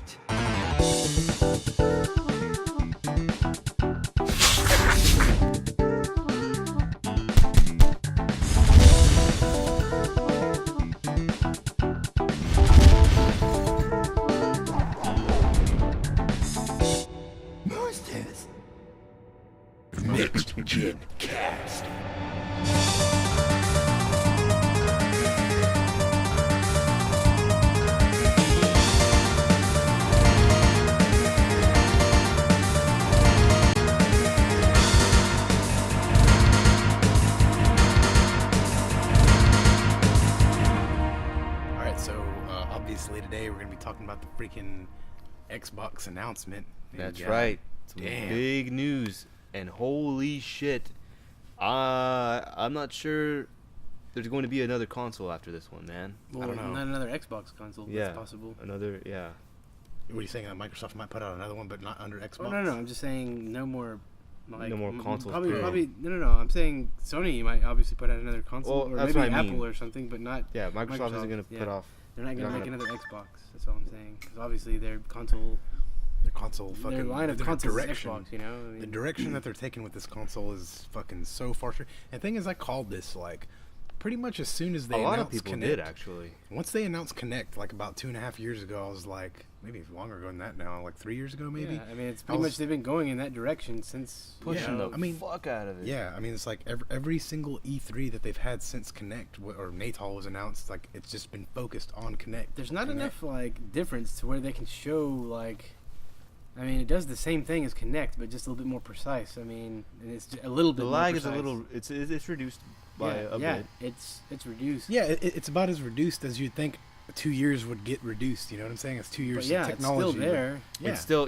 Connect. Monsters. Next Gen Cast. Obviously today we're going to be talking about the freaking Xbox announcement. That's right. Some big news. And holy shit. I'm not sure there's going to be another console after this one, man. Well, I don't know. Not another Xbox console. Yeah. That's possible. Another, yeah. What are you saying? Microsoft might put out another one, but not under Xbox? Oh, no. I'm just saying no more. No more consoles. Probably. No. I'm saying Sony might obviously put out another console, or maybe Apple or something, but not. Yeah, Microsoft isn't going to put off. They're not going to make another Xbox. That's all I'm saying. Because obviously their console fucking their line of consoles is Xbox, you know. I mean, the direction that they're taking with this console is fucking so far. And the thing is, I called this like pretty much as soon as they announced Kinect. A lot of people did actually. Once they announced Kinect, like about 2.5 years ago, I was like, maybe longer ago than that now, like 3 years ago, maybe. Yeah, I mean, it's pretty much they've been going in that direction since pushing the fuck out of it. Yeah, I mean, it's like every single E3 that they've had since Kinect or Natal was announced, like it's just been focused on Kinect. There's not enough like difference to where they can show like. I mean, it does the same thing as Kinect, but just a little bit more precise. I mean, and it's a little bit. The lag is a little. It's reduced by a bit. Yeah, it's reduced. Yeah, it's about as reduced as you'd think 2 years would get reduced. You know what I'm saying? It's 2 years of technology. It's still there.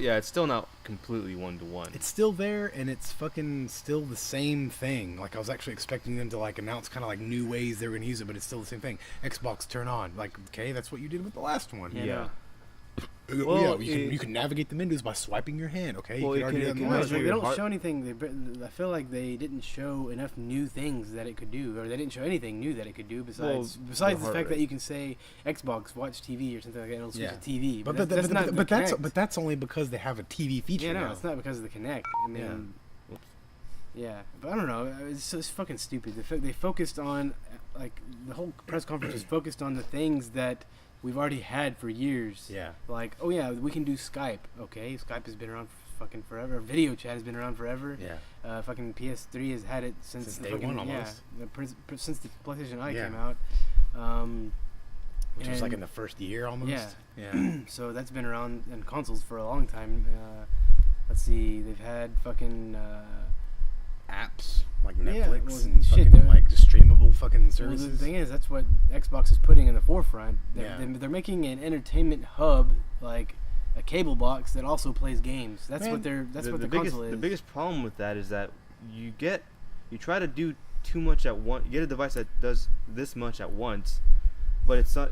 Yeah. It's still not completely 1-to-1. It's still there, and it's fucking still the same thing. Like I was actually expecting them to like announce kind of like new ways they were gonna use it, but it's still the same thing. Xbox turn on. Like, okay, that's what you did with the last one. Yeah. Well, you can navigate the menus by swiping your hand. Okay, well, they don't show anything. I feel like they didn't show enough new things that it could do, or they didn't show anything new that it could do besides the fact that you can say Xbox watch TV or something like that. It'll switch to TV. But that's only because they have a TV feature. Yeah, no, now. It's not because of the Kinect. I mean, yeah, but I don't know. It's fucking stupid. They focused on like the whole press conference was focused on the things that we've already had for years. Yeah. Like, oh yeah, we can do Skype. Okay, Skype has been around fucking forever. Video chat has been around forever. Yeah. Fucking PS3 has had it since day one almost. Yeah, since the PlayStation I came out. Which was like in the first year almost. Yeah. So that's been around in consoles for a long time. Let's see, they've had fucking apps like Netflix and fucking like just streamable fucking services. Well, the thing is, that's what Xbox is putting in the forefront. They're making an entertainment hub, like a cable box that also plays games. That's what the console is. The biggest problem with that is that you try to do too much at once. You get a device that does this much at once, but it's not,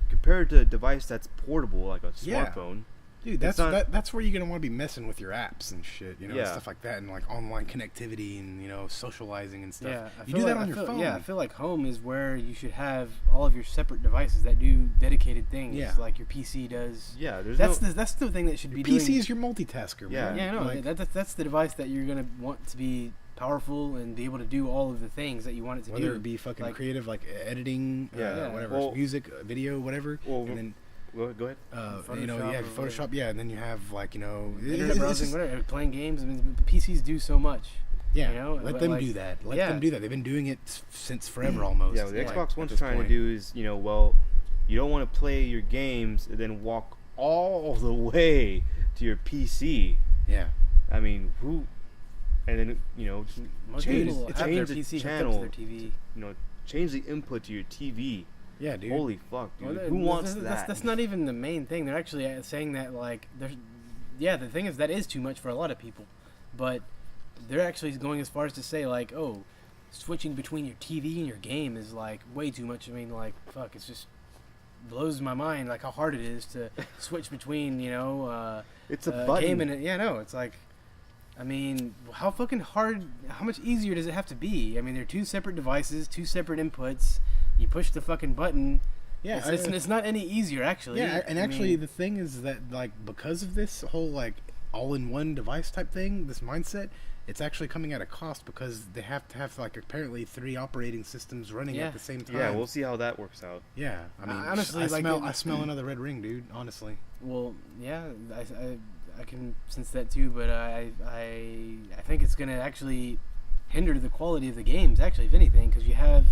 compared to a device that's portable like a smartphone. Dude, that's where you're gonna want to be messing with your apps and shit, and stuff like that, and like online connectivity and socializing and stuff. Yeah, you do that on your phone. Yeah, I feel like home is where you should have all of your separate devices that do dedicated things, like your PC does. Yeah, that's the thing that should be. PC is your multitasker. Yeah, man. That's the device that you're gonna want to be powerful and be able to do all of the things that you want it to do. Whether it be fucking creative, like editing, whatever, music, video, whatever, and then. Go ahead. Photoshop, and then you have like internet browsing, whatever, playing games. I mean, PCs do so much. Yeah, let them do that. Let them do that. They've been doing it since forever almost. Yeah, what the Xbox One's trying to do is, you don't want to play your games and then walk all the way to your PC. Yeah, I mean, who? And then change the channel, their TV. Change the input to your TV. Yeah, dude. Holy fuck, dude. Who wants that? That's not even the main thing. They're actually saying that, like, the thing is that is too much for a lot of people. But they're actually going as far as to say, like, oh, switching between your TV and your game is, like, way too much. I mean, like, fuck, it's just blows my mind, like, how hard it is to switch between, it's a button. Game and it's like, I mean, how fucking hard, how much easier does it have to be? I mean, they're two separate devices, two separate inputs. You push the fucking button, Yeah, it's not any easier actually. Yeah, and actually the thing is that like because of this whole like all-in-one device type thing, this mindset, it's actually coming at a cost because they have to have like apparently 3 operating systems running at the same time. Yeah, we'll see how that works out. Yeah, I mean, honestly, I smell another red ring, dude. Honestly. Well, yeah, I can sense that too, but I think it's gonna actually hinder the quality of the games. Actually, if anything, because you have,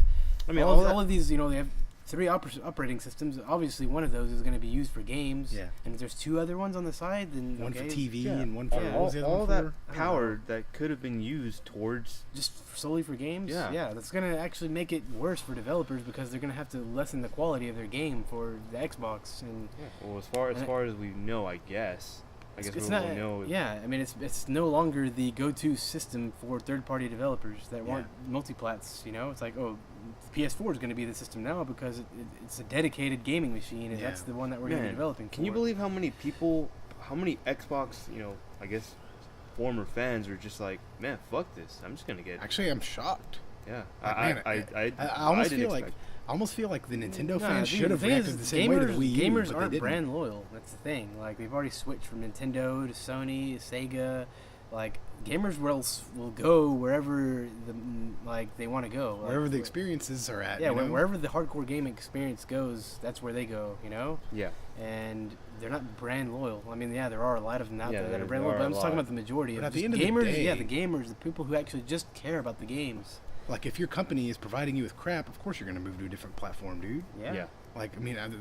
I mean, all of these, they have 3 operating systems. Obviously, one of those is going to be used for games. Yeah. And if there's 2 other ones on the side, then one for TV and one for all that power that could have been used towards just solely for games. Yeah, that's going to actually make it worse for developers because they're going to have to lessen the quality of their game for the Xbox. And well, as far as we know, I guess we'll know. Yeah, I mean, it's no longer the go-to system for third-party developers that want multiplats. You know, it's like, the PS4 is going to be the system now because it's a dedicated gaming machine, and that's the one that we're going to be developing. Can you believe how many Xbox, I guess, former fans are just like, man, fuck this. I'm just going to get. Actually, I'm shocked. Yeah, I almost feel like the Nintendo fans should have reacted the same way to the Wii U. Gamers aren't brand loyal. That's the thing. Like, they've already switched from Nintendo to Sony to Sega. Like, gamers will go wherever they want to go. Wherever the experiences are at. Yeah, wherever the hardcore gaming experience goes, that's where they go. Yeah. And they're not brand loyal. I mean, there are a lot of them out there that are brand loyal, but I'm just talking about the majority of the gamers. The day, the gamers, the people who actually just care about the games. Like, if your company is providing you with crap, of course you're going to move to a different platform, dude. Yeah. Like, I mean, I'm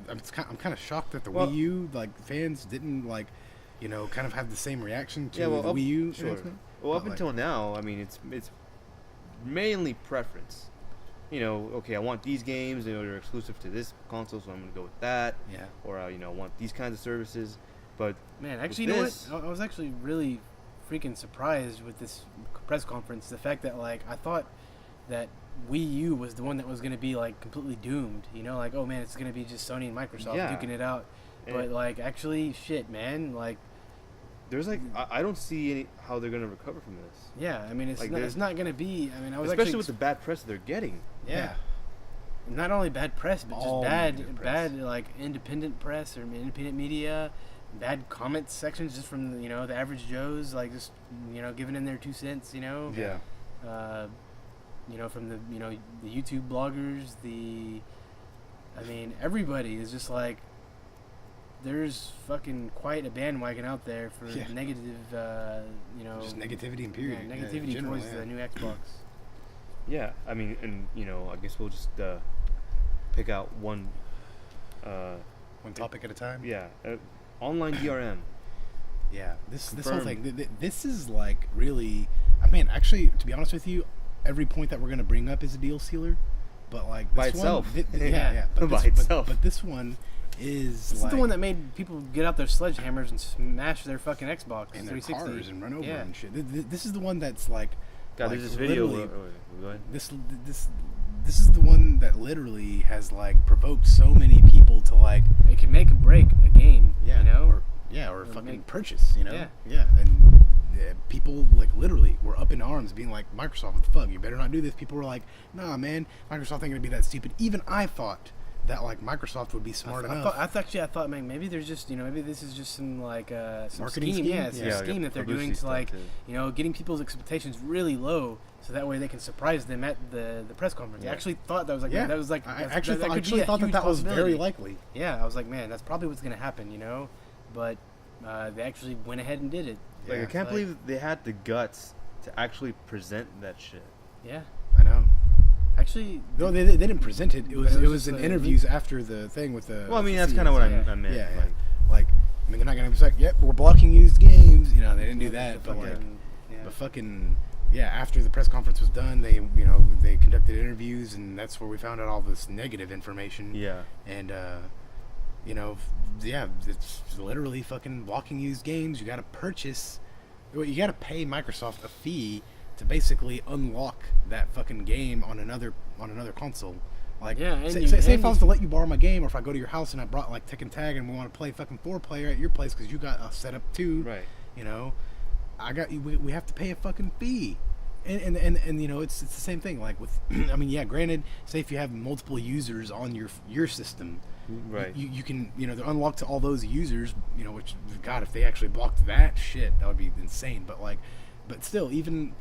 kind of shocked that the Wii U fans didn't kind of have the same reaction to the Wii U. Sure. Well, up until now, I mean, it's mainly preference. Okay, I want these games. They're exclusive to this console, so I'm going to go with that. Yeah. Or I want these kinds of services. But man, actually, you know what? I was actually really freaking surprised with this press conference. The fact that I thought that Wii U was the one that was going to be completely doomed. Oh man, it's going to be just Sony and Microsoft duking it out. But actually, shit, man, there's I don't see how they're gonna recover from this. Yeah, I mean it's not gonna be. I mean, especially with the bad press they're getting. Yeah. Not only bad press, but just bad independent press or independent media, bad comment sections just from the average Joes just giving in their 2 cents. Yeah. From the the YouTube bloggers, everybody is just there's fucking quite a bandwagon out there for negative, just negativity and period. Yeah, negativity towards the new Xbox. Yeah, I mean, and I guess we'll just pick out one topic at a time. Yeah, online DRM. Yeah, this whole thing. This is really. I mean, actually, to be honest with you, every point that we're gonna bring up is a deal sealer, but this by itself. But this one. This is the one that made people get out their sledgehammers and smash their fucking Xbox and 360 their cars and run over and shit. This is the one that's God, there's this video. Go ahead. This is the one that literally has provoked so many people to it can make or break a game. Or fucking purchase. Yeah, and people literally were up in arms, being like, Microsoft, what the fuck? You better not do this. People were like, nah, man, Microsoft ain't gonna be that stupid. Even I thought that Microsoft would be smart enough. I thought, man, maybe there's just maybe this is just some some marketing scheme. Yeah, it's a scheme that they're doing to getting people's expectations really low, so that way they can surprise them at the press conference. Yeah. I actually thought that was I actually thought that was very likely. Yeah, I was like, man, that's probably what's gonna happen, but they actually went ahead and did it. I can't believe they had the guts to actually present that shit. Yeah, I know. Actually, no, they didn't present it. It was in interviews after the thing with the. Well, I mean, that's kind of what I meant. Yeah, I mean, they're not gonna be like, "Yep, we're blocking used games." They didn't do that. But after the press conference was done, they conducted interviews, and that's where we found out all this negative information. Yeah. And it's literally fucking blocking used games. You got to purchase. You got to pay Microsoft a fee to basically unlock that fucking game on another console. Say if I was to let you borrow my game, or if I go to your house and I brought Tekken Tag and we want to play fucking 4-player at your place because you got a setup too. Right. I got you. We have to pay a fucking fee. And it's the same thing. With, I mean, yeah. Granted, say if you have multiple users on your system, Right. You can, they're unlocked to all those users, which, God, if they actually blocked that shit, that would be insane. But still, even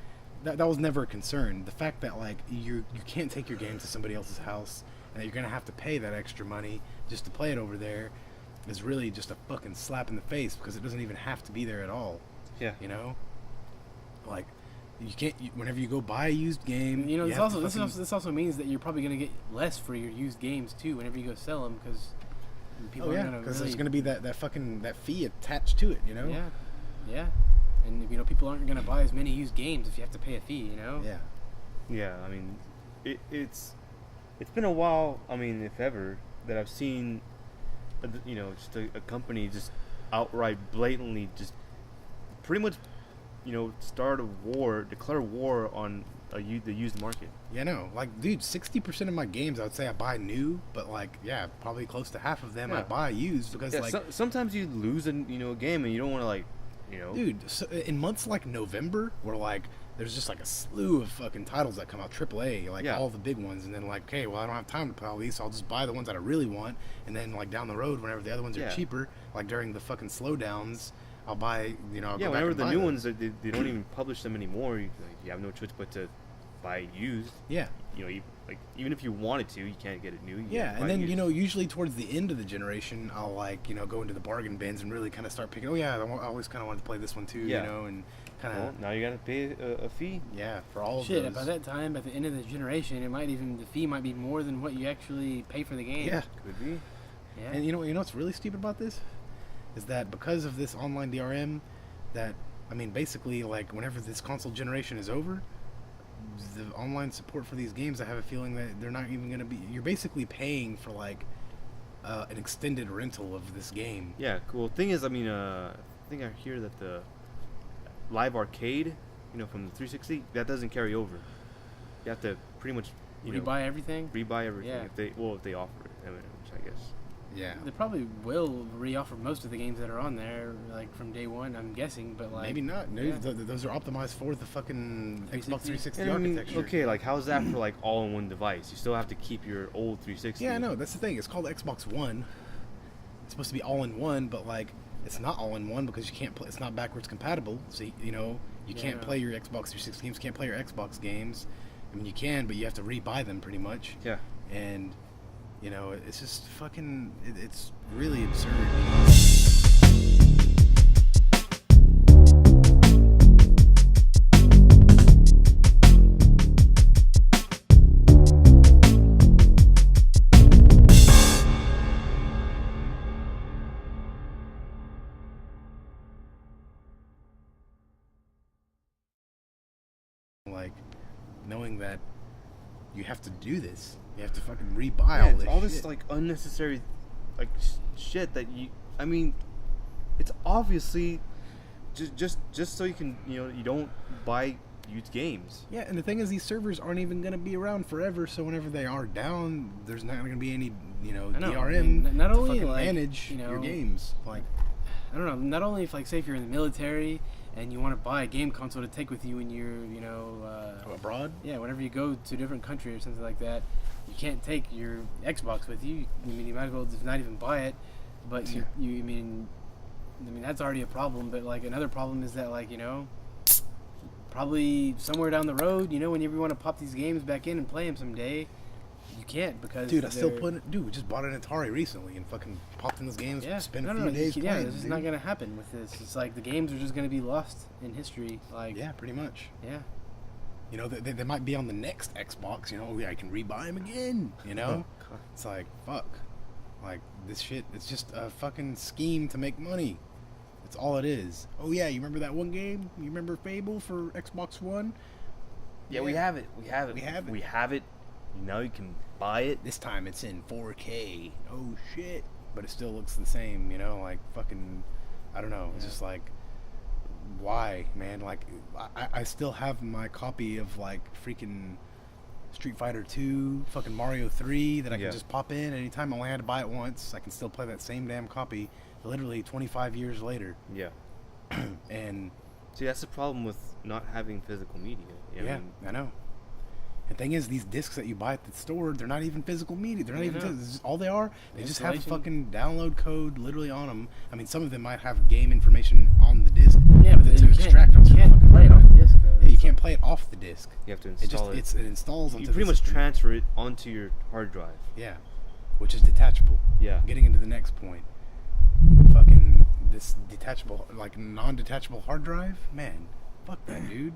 that was never a concern. The fact that, like, you can't take your game to somebody else's house and that you're going to have to pay that extra money just to play it over there is really just a fucking slap in the face, because it doesn't even have to be there at all. Yeah. Like, you can't. Whenever you go buy a used game, this also means that you're probably gonna get less for your used games too. Whenever you go sell them, because people are gonna because there's gonna be that fee attached to it. Yeah. And people aren't gonna buy as many used games if you have to pay a fee. Yeah. I mean, it's been a while. I mean, if ever, that I've seen, just a company just outright blatantly just pretty much, declare war on the used market. Yeah, no, like, dude, 60% of my games I would say I buy new, but like, probably close to half of them I buy used, because sometimes you lose a game and you don't want to Dude, so in months like November, where like there's just like a slew of fucking titles that come out, AAA, all the big ones, and then like, okay, well, I don't have time to play all these, so I'll just buy the ones that I really want, and then like down the road, whenever the other ones are cheaper, like during the fucking slowdowns, I'll buy, whenever the new ones, they don't even publish them anymore, you have no choice but to buy used. Yeah. Even if you wanted to, you can't get it new. And then, usually towards the end of the generation, I'll go into the bargain bins and really kind of start picking, I always kind of wanted to play this one too, and kind of... Well, now you got to pay a fee. Yeah, for all of those. Shit, by that time, at the end of the generation, the fee might be more than what you actually pay for the game. Yeah. Could be. Yeah. And you know what's really stupid about this? Is that because of this online DRM, basically, like, whenever this console generation is over, the online support for these games, I have a feeling that they're not even going to be... You're basically paying for, like, an extended rental of this game. Yeah, cool. Thing is, I think I hear that the Live Arcade, from the 360, that doesn't carry over. You have to pretty much, rebuy everything? Rebuy everything, if they offer it, which I guess... Yeah. They probably will re-offer most of the games that are on there, like, from day one, I'm guessing, but, like... Maybe not. No, those are optimized for the fucking Xbox 360 architecture. Okay, like, how's that for, like, all-in-one device? You still have to keep your old 360. Yeah, no, that's the thing. It's called Xbox One. It's supposed to be all-in-one, but, like, it's not all-in-one because you can't play... It's not backwards compatible, so, you can't play your Xbox 360 games, can't play your Xbox games. You can, but you have to re-buy them, pretty much. Yeah. And... it's just fucking... It's really absurd. Like, knowing that you have to do this. You have to fucking rebuy all this shit. Like, unnecessary, like, shit that you... it's obviously just so you can, you don't buy used games. Yeah, and the thing is, these servers aren't even going to be around forever, so whenever they are down, there's not going to be any, DRM not to only, fucking manage your games. Like, I don't know, not only if, like, say if you're in the military... and you want to buy a game console to take with you when you're, abroad? Yeah, whenever you go to a different country or something like that, you can't take your Xbox with you. You might as well just not even buy it. But that's already a problem. But, like, another problem is that, like, probably somewhere down the road, whenever you want to pop these games back in and play them someday, you can't because... Dude, we just bought an Atari recently and fucking popped in those games, spent a few days playing. Yeah, this is not going to happen with this. It's like the games are just going to be lost in history. Like, yeah, pretty much. Yeah. They might be on the next Xbox, I can rebuy them again, It's like, fuck. Like, this shit, it's just a fucking scheme to make money. That's all it is. Oh, yeah, you remember that one game? You remember Fable for Xbox One? Yeah, we have it. We have it. Now you can buy it. This time it's in 4K. Oh, shit. But it still looks the same, like, fucking, I don't know. It's just like, why, man? Like, I still have my copy of, like, freaking Street Fighter 2, fucking Mario 3 that I can just pop in anytime. I only had to buy it once. I can still play that same damn copy literally 25 years later. Yeah. And... See, that's the problem with not having physical media. I know. The thing is, these discs that you buy at the store, they're not even physical media. They're not even all they are. They just have a fucking download code literally on them. I mean, some of them might have game information on the disc. Yeah, but to extract them. You can't play it off the disc, though. Yeah, you can't play it off the disc. You have to install it. It installs onto you pretty much transfer it onto your hard drive. Yeah, which is detachable. Yeah. Getting into the next point. Fucking this detachable, like non-detachable hard drive, man. Fuck that, dude.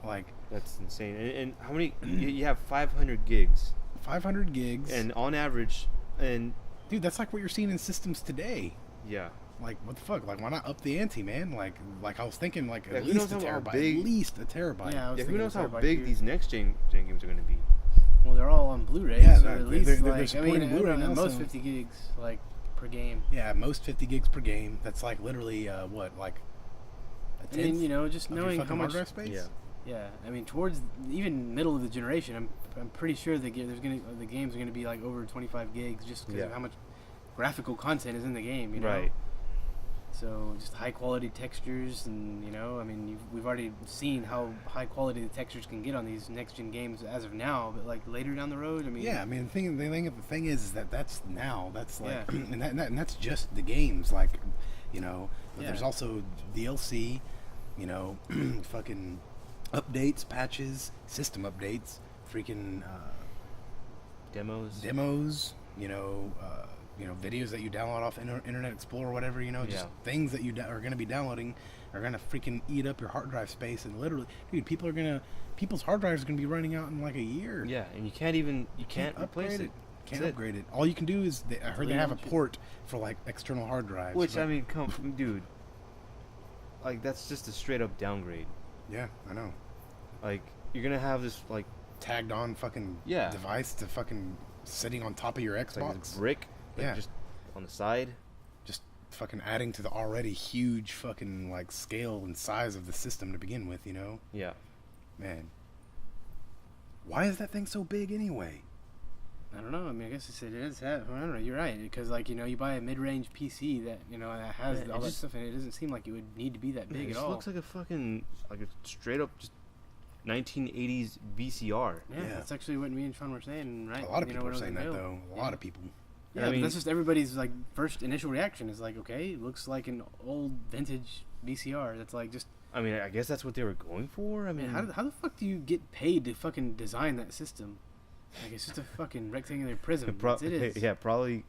Like, that's insane. And how many? You have 500 gigs. 500 gigs. And on average, and dude, that's like what you're seeing in systems today. Yeah. Like, what the fuck? Like, why not up the ante, man? Like I was thinking, like, yeah, at least a terabyte. Big, at least a terabyte. Yeah, who knows how big these next gen games are going to be? Well, they're all on Blu-ray. Yeah, so at least they're supporting Blu-ray now. Most 50 gigs, like, per game. Yeah, most 50 gigs per game. That's like literally what, like a tenth? I mean, you know, just knowing how much drive space. Yeah. Yeah, I mean, towards even middle of the generation, I'm pretty sure the games are gonna be like over 25 gigs just because of how much graphical content is in the game. You know? Right. So just high quality textures, and you know, I mean, we've already seen how high quality the textures can get on these next gen games as of now. But like later down the road, I mean, yeah, I mean, the thing is that that's now. That's like, and that's just the games. Like, you know, but there's also DLC. You know, fucking updates, patches, system updates, freaking demos. You know, videos that you download off Internet Explorer or whatever, you know, just things that you are going to be downloading are going to freaking eat up your hard drive space. And literally, dude, people's hard drives are going to be running out in like a year. Yeah, and you can't replace it. Can't upgrade it. All you can do is, I heard they have a port for like external hard drives. Which, I mean, dude, like that's just a straight up downgrade. Yeah, I know. Like, you're going to have this, like, tagged on fucking device to fucking sitting on top of your Xbox. Like a brick. Like just on the side. Just fucking adding to the already huge fucking like scale and size of the system to begin with, you know? Yeah. Man. Why is that thing so big anyway? I don't know. I mean, I guess it is. I don't know. You're right. Because, like, you know, you buy a mid-range PC that, you know, that has all that stuff in it. It doesn't seem like it would need to be that big at all. It looks like a fucking, like a straight up just 1980s VCR. Yeah, that's actually what me and Sean were saying, right? A lot of people are saying that, though. A lot of people. Yeah, I mean, that's just everybody's like first initial reaction is like, okay, it looks like an old vintage VCR. That's like just. I mean, I guess that's what they were going for. I mean, how the fuck do you get paid to fucking design that system? Like, it's just a fucking rectangular prism. It is. Yeah, probably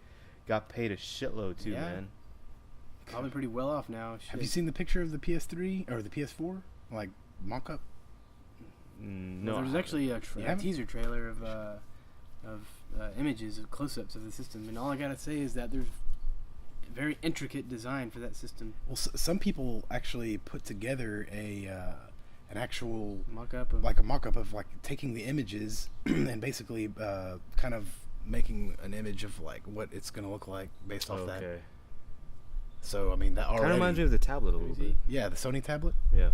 got paid a shitload too, man. Probably pretty well off now. Shit. Have you seen the picture of the PS3 or the PS4 like mock-up? No. Well, there's actually a teaser trailer of images of close-ups of the system, and all I gotta say is that there's a very intricate design for that system. Well, some people actually put together an actual mock-up of like taking the images and basically kind of making an image of like what it's gonna look like based off that. So I mean that already kind of reminds me of the tablet a little bit. Yeah, the Sony tablet. Yeah.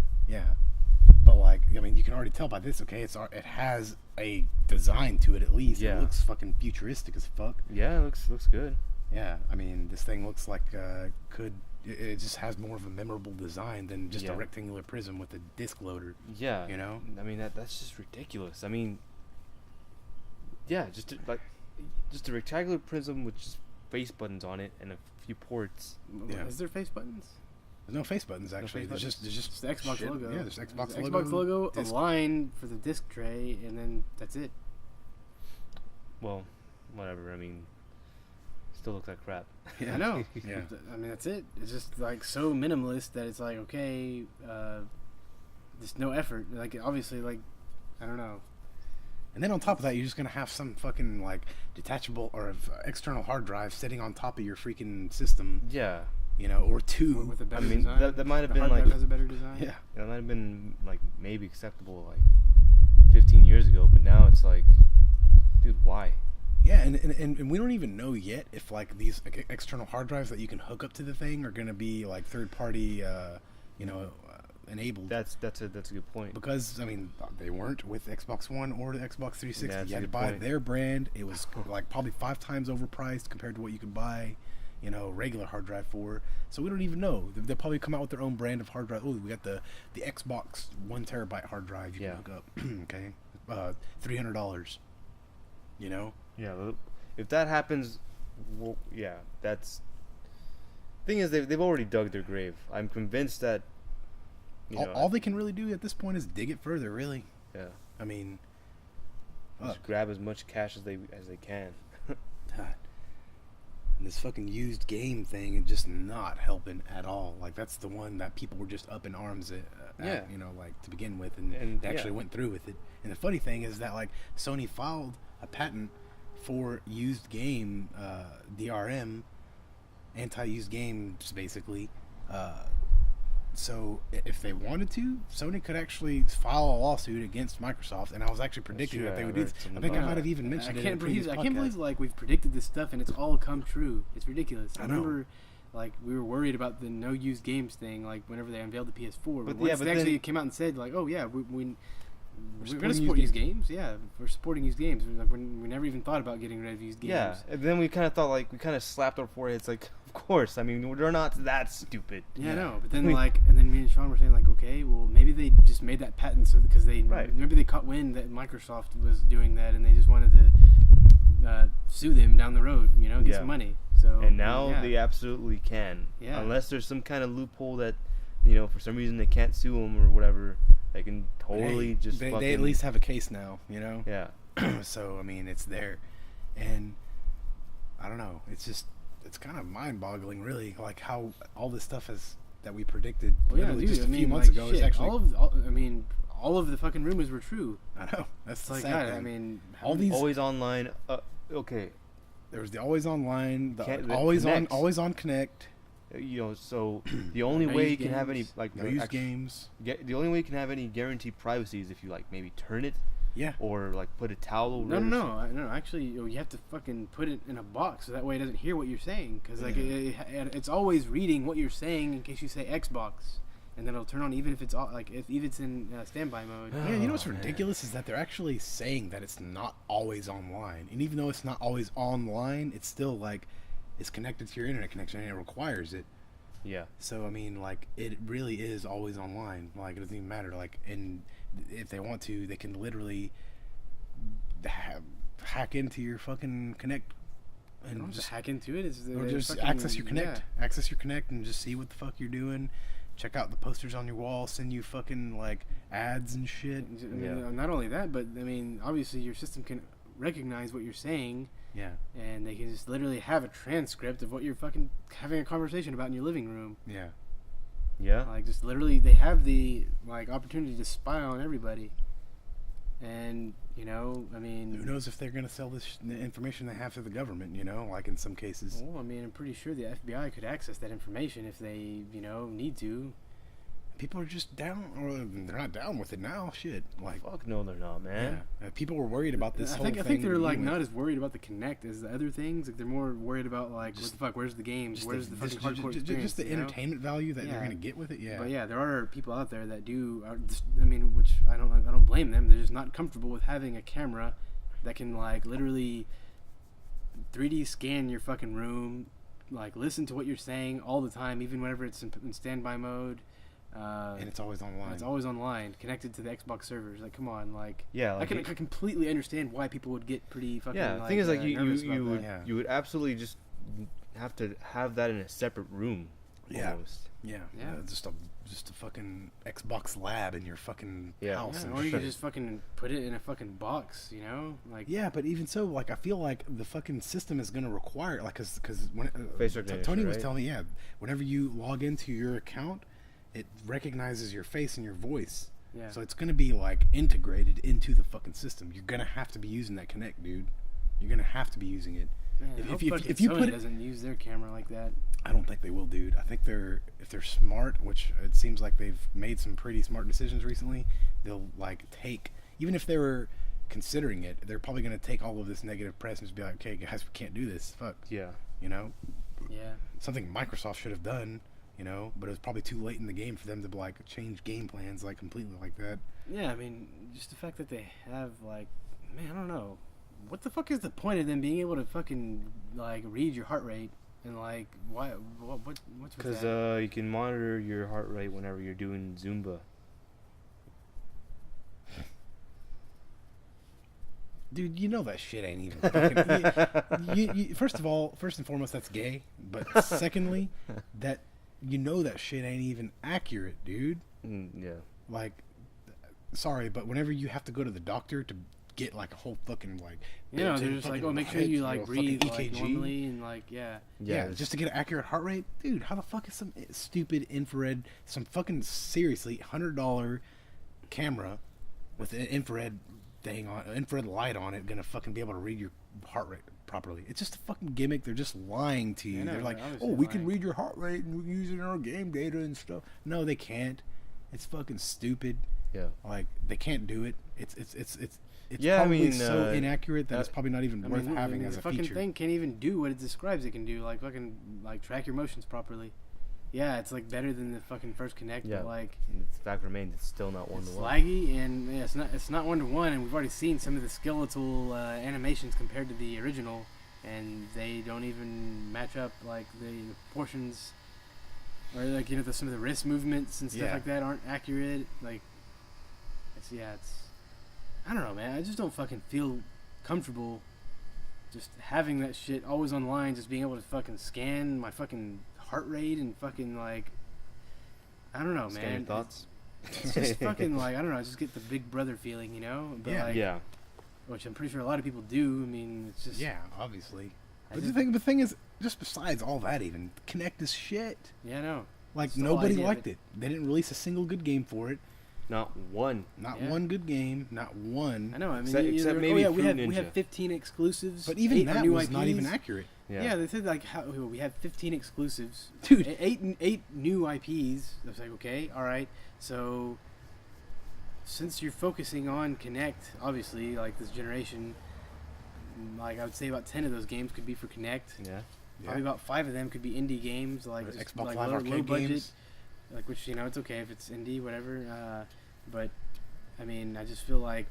But like, I mean, you can already tell by this. Okay, it has a design to it at least. Yeah. It looks fucking futuristic as fuck. Yeah, it looks good. Yeah, I mean, this thing looks like it just has more of a memorable design than just a rectangular prism with a disc loader. Yeah, you know. I mean that's just ridiculous. I mean, yeah, just a rectangular prism with just face buttons on it and a few ports. Yeah. Is there face buttons? There's no face buttons actually. There's just the Xbox logo. Yeah, there's Xbox logo, a line for the disc tray, and then that's it. Well, whatever. I mean, still looks like crap. Yeah, I know. Yeah, I mean that's it. It's just like so minimalist that it's like okay, there's no effort. Like obviously, like I don't know. And then on top of that, you're just gonna have some fucking like detachable or external hard drive sitting on top of your freaking system. Yeah. You know, or two. With a better design. That might have been like has a better design. Yeah, that might have been like maybe acceptable like 15 years ago, but now it's like, dude, why? Yeah, and we don't even know yet if like these external hard drives that you can hook up to the thing are gonna be like third party, enabled. That's a good point. Because I mean they weren't with Xbox One or the Xbox 360. Yeah, you had to buy their brand. It was like probably 5 times overpriced compared to what you could buy. Regular hard drive for. So we don't even know. They'll probably come out with their own brand of hard drive. Oh, we got the Xbox 1 terabyte hard drive you can hook up. Okay. $300. You know? Yeah, if that happens, well, yeah, that's... Thing is, they've already dug their grave. I'm convinced that... All they can really do at this point is dig it further, really. Yeah. I mean... Just grab as much cash as they can. God. And this fucking used game thing is just not helping at all. Like, that's the one that people were just up in arms at, you know, like, to begin with, and they actually went through with it. And the funny thing is that, like, Sony filed a patent for used game, DRM, anti-used games, basically. So if they wanted to, Sony could actually file a lawsuit against Microsoft, and I was actually predicting that they would do this. I think I might have even mentioned it. I can't believe like we've predicted this stuff and it's all come true. It's ridiculous. I remember, like, we were worried about the no used games thing, like whenever they unveiled the PS4. But once they actually came out and said, like, oh yeah, we're going to support used games. Yeah, we're supporting used games. We never even thought about getting rid of used games. Yeah, and then we kind of thought, like, we kind of slapped our foreheads, like, of course. I mean, we're not that stupid. Yeah, no. But then, and then me and Sean were saying, like, okay, well, maybe they just made that patent because maybe they caught wind that Microsoft was doing that, and they just wanted to sue them down the road, you know, get some money. So and now they absolutely can. Yeah. Unless there's some kind of loophole that, you know, for some reason they can't sue them or whatever. They can totally they at least have a case now, you know? Yeah. So, I mean, it's there. And, I don't know, it's kind of mind-boggling, really, like how all this stuff that we predicted just a few months ago is actually... all of the fucking rumors were true. I know. That's the like sad thing. I mean... all these... Always online, okay. There was the always online, the always on Connect. You know, so the only way you can have any no used games. The only way you can have any guaranteed privacy is if you like maybe turn it, or like put a towel over. No. Actually, you have to fucking put it in a box so that way it doesn't hear what you're saying, because like it's always reading what you're saying in case you say Xbox, and then it'll turn on even if it's if it's in standby mode. Yeah, you know what's ridiculous is that they're actually saying that it's not always online, and even though it's not always online, it's still like. It's connected to your internet connection and it requires it. Yeah. So I mean, like, it really is always online. Like, it doesn't even matter. Like, and if they want to, they can literally hack into your fucking Connect and just hack into it. Or just access your Connect. Yeah. Access your Connect and just see what the fuck you're doing. Check out the posters on your wall. Send you fucking like ads and shit. I mean, not only that, but I mean, obviously your system can recognize what you're saying. Yeah. And they can just literally have a transcript of what you're fucking having a conversation about in your living room. Yeah. Yeah. Like, just literally, they have the, like, opportunity to spy on everybody. And, you know, I mean... Who knows if they're going to sell this the information they have to the government, you know, like in some cases. Well, I mean, I'm pretty sure the FBI could access that information if they, you know, need to. People are just down, or they're not down with it now. Shit, like fuck no, they're not, man. Yeah. People were worried about this whole thing. I think they're like not as worried about the Connect as the other things. Like, they're more worried about like what the fuck, where's the games, where's the fucking hardcore experience, just the entertainment value that they're gonna get with it. Yeah, but yeah, there are people out there that do. I mean, which I don't blame them. They're just not comfortable with having a camera that can like literally 3D scan your fucking room, like listen to what you're saying all the time, even whenever it's in standby mode. And it's always online. It's always online, connected to the Xbox servers. Like, come on, like, yeah, like I completely understand why people would get pretty fucking. Yeah, the thing is, like, you would absolutely just have to have that in a separate room. Almost. Yeah. Just a fucking Xbox lab in your fucking house. Or you could just fucking put it in a fucking box, you know, like. Yeah, but even so, like, I feel like the fucking system is gonna require, like, because when Tony was telling me, whenever you log into your account. It recognizes your face and your voice. Yeah. So it's going to be, like, integrated into the fucking system. You're going to have to be using that Connect, dude. You're going to have to be using it. Man, if you Sony doesn't use their camera like that. I don't think they will, dude. I think if they're smart, which it seems like they've made some pretty smart decisions recently, they'll, like, even if they were considering it, they're probably going to take all of this negative press and just be like, okay, guys, we can't do this. Fuck. Yeah. You know? Yeah. Something Microsoft should have done. You know, but it was probably too late in the game for them to like change game plans like completely like that. Yeah, I mean, just the fact that they have like, man, I don't know, what the fuck is the point of them being able to fucking like read your heart rate and like what's with that? Because you can monitor your heart rate whenever you're doing Zumba. Dude, you know that shit ain't even fucking... first and foremost, that's gay. But secondly, that shit ain't even accurate, dude. Yeah. Like, sorry, but whenever you have to go to the doctor to get, like, a whole fucking, like... You know, they're just like, oh, make sure you, like, breathe, like, normally, and, like, yeah. Yeah, just to get an accurate heart rate? Dude, how the fuck is some stupid infrared, some fucking, seriously, $100 camera with an infrared thing on, infrared light on it, gonna fucking be able to read your heart rate properly? It's just a fucking gimmick. They're just lying to you. They're like, oh, we can read your heart rate and we can use it in our game data and stuff. No, they can't. It's fucking stupid. Yeah. Like, they can't do it. It's yeah, probably so inaccurate that it's probably not even worth having as a feature. The fucking thing can't even do what it describes it can do. Like, fucking, like, track your motions properly. Yeah, it's, like, better than the fucking first Kinect, but, like... The fact remains, it's still not one-to-one. It's laggy, and yeah, it's not one-to-one, and we've already seen some of the skeletal animations compared to the original, and they don't even match up, like, the portions, or, like, you know, some of the wrist movements and stuff like that aren't accurate. Like, it's I don't know, man. I just don't fucking feel comfortable just having that shit always online, just being able to fucking scan my fucking heart rate and fucking, like, I don't know, scan man. Your thoughts? It's just fucking, like, I don't know, I just get the Big Brother feeling, you know? But yeah. Like, which I'm pretty sure a lot of people do. I mean, it's just... Yeah, obviously. But the thing is, just besides all that even, Kinect is shit. Yeah, I know. Like, nobody liked it. They didn't release a single good game for it. Not one. Not one good game. Not one. I know. I mean, except maybe we have 15 exclusives. But even that was IPs. not even accurate. Yeah, they said, like, we have 15 exclusives. Dude. Eight new IPs. I was like, okay, all right. So, since you're focusing on Kinect, obviously, like, this generation, like, I would say about 10 of those games could be for Kinect. Yeah. Probably about 5 of them could be indie games, like, just, Xbox like Live Arcade low budget. games. Like, which, you know, it's okay if it's indie, whatever. But, I mean, I just feel like...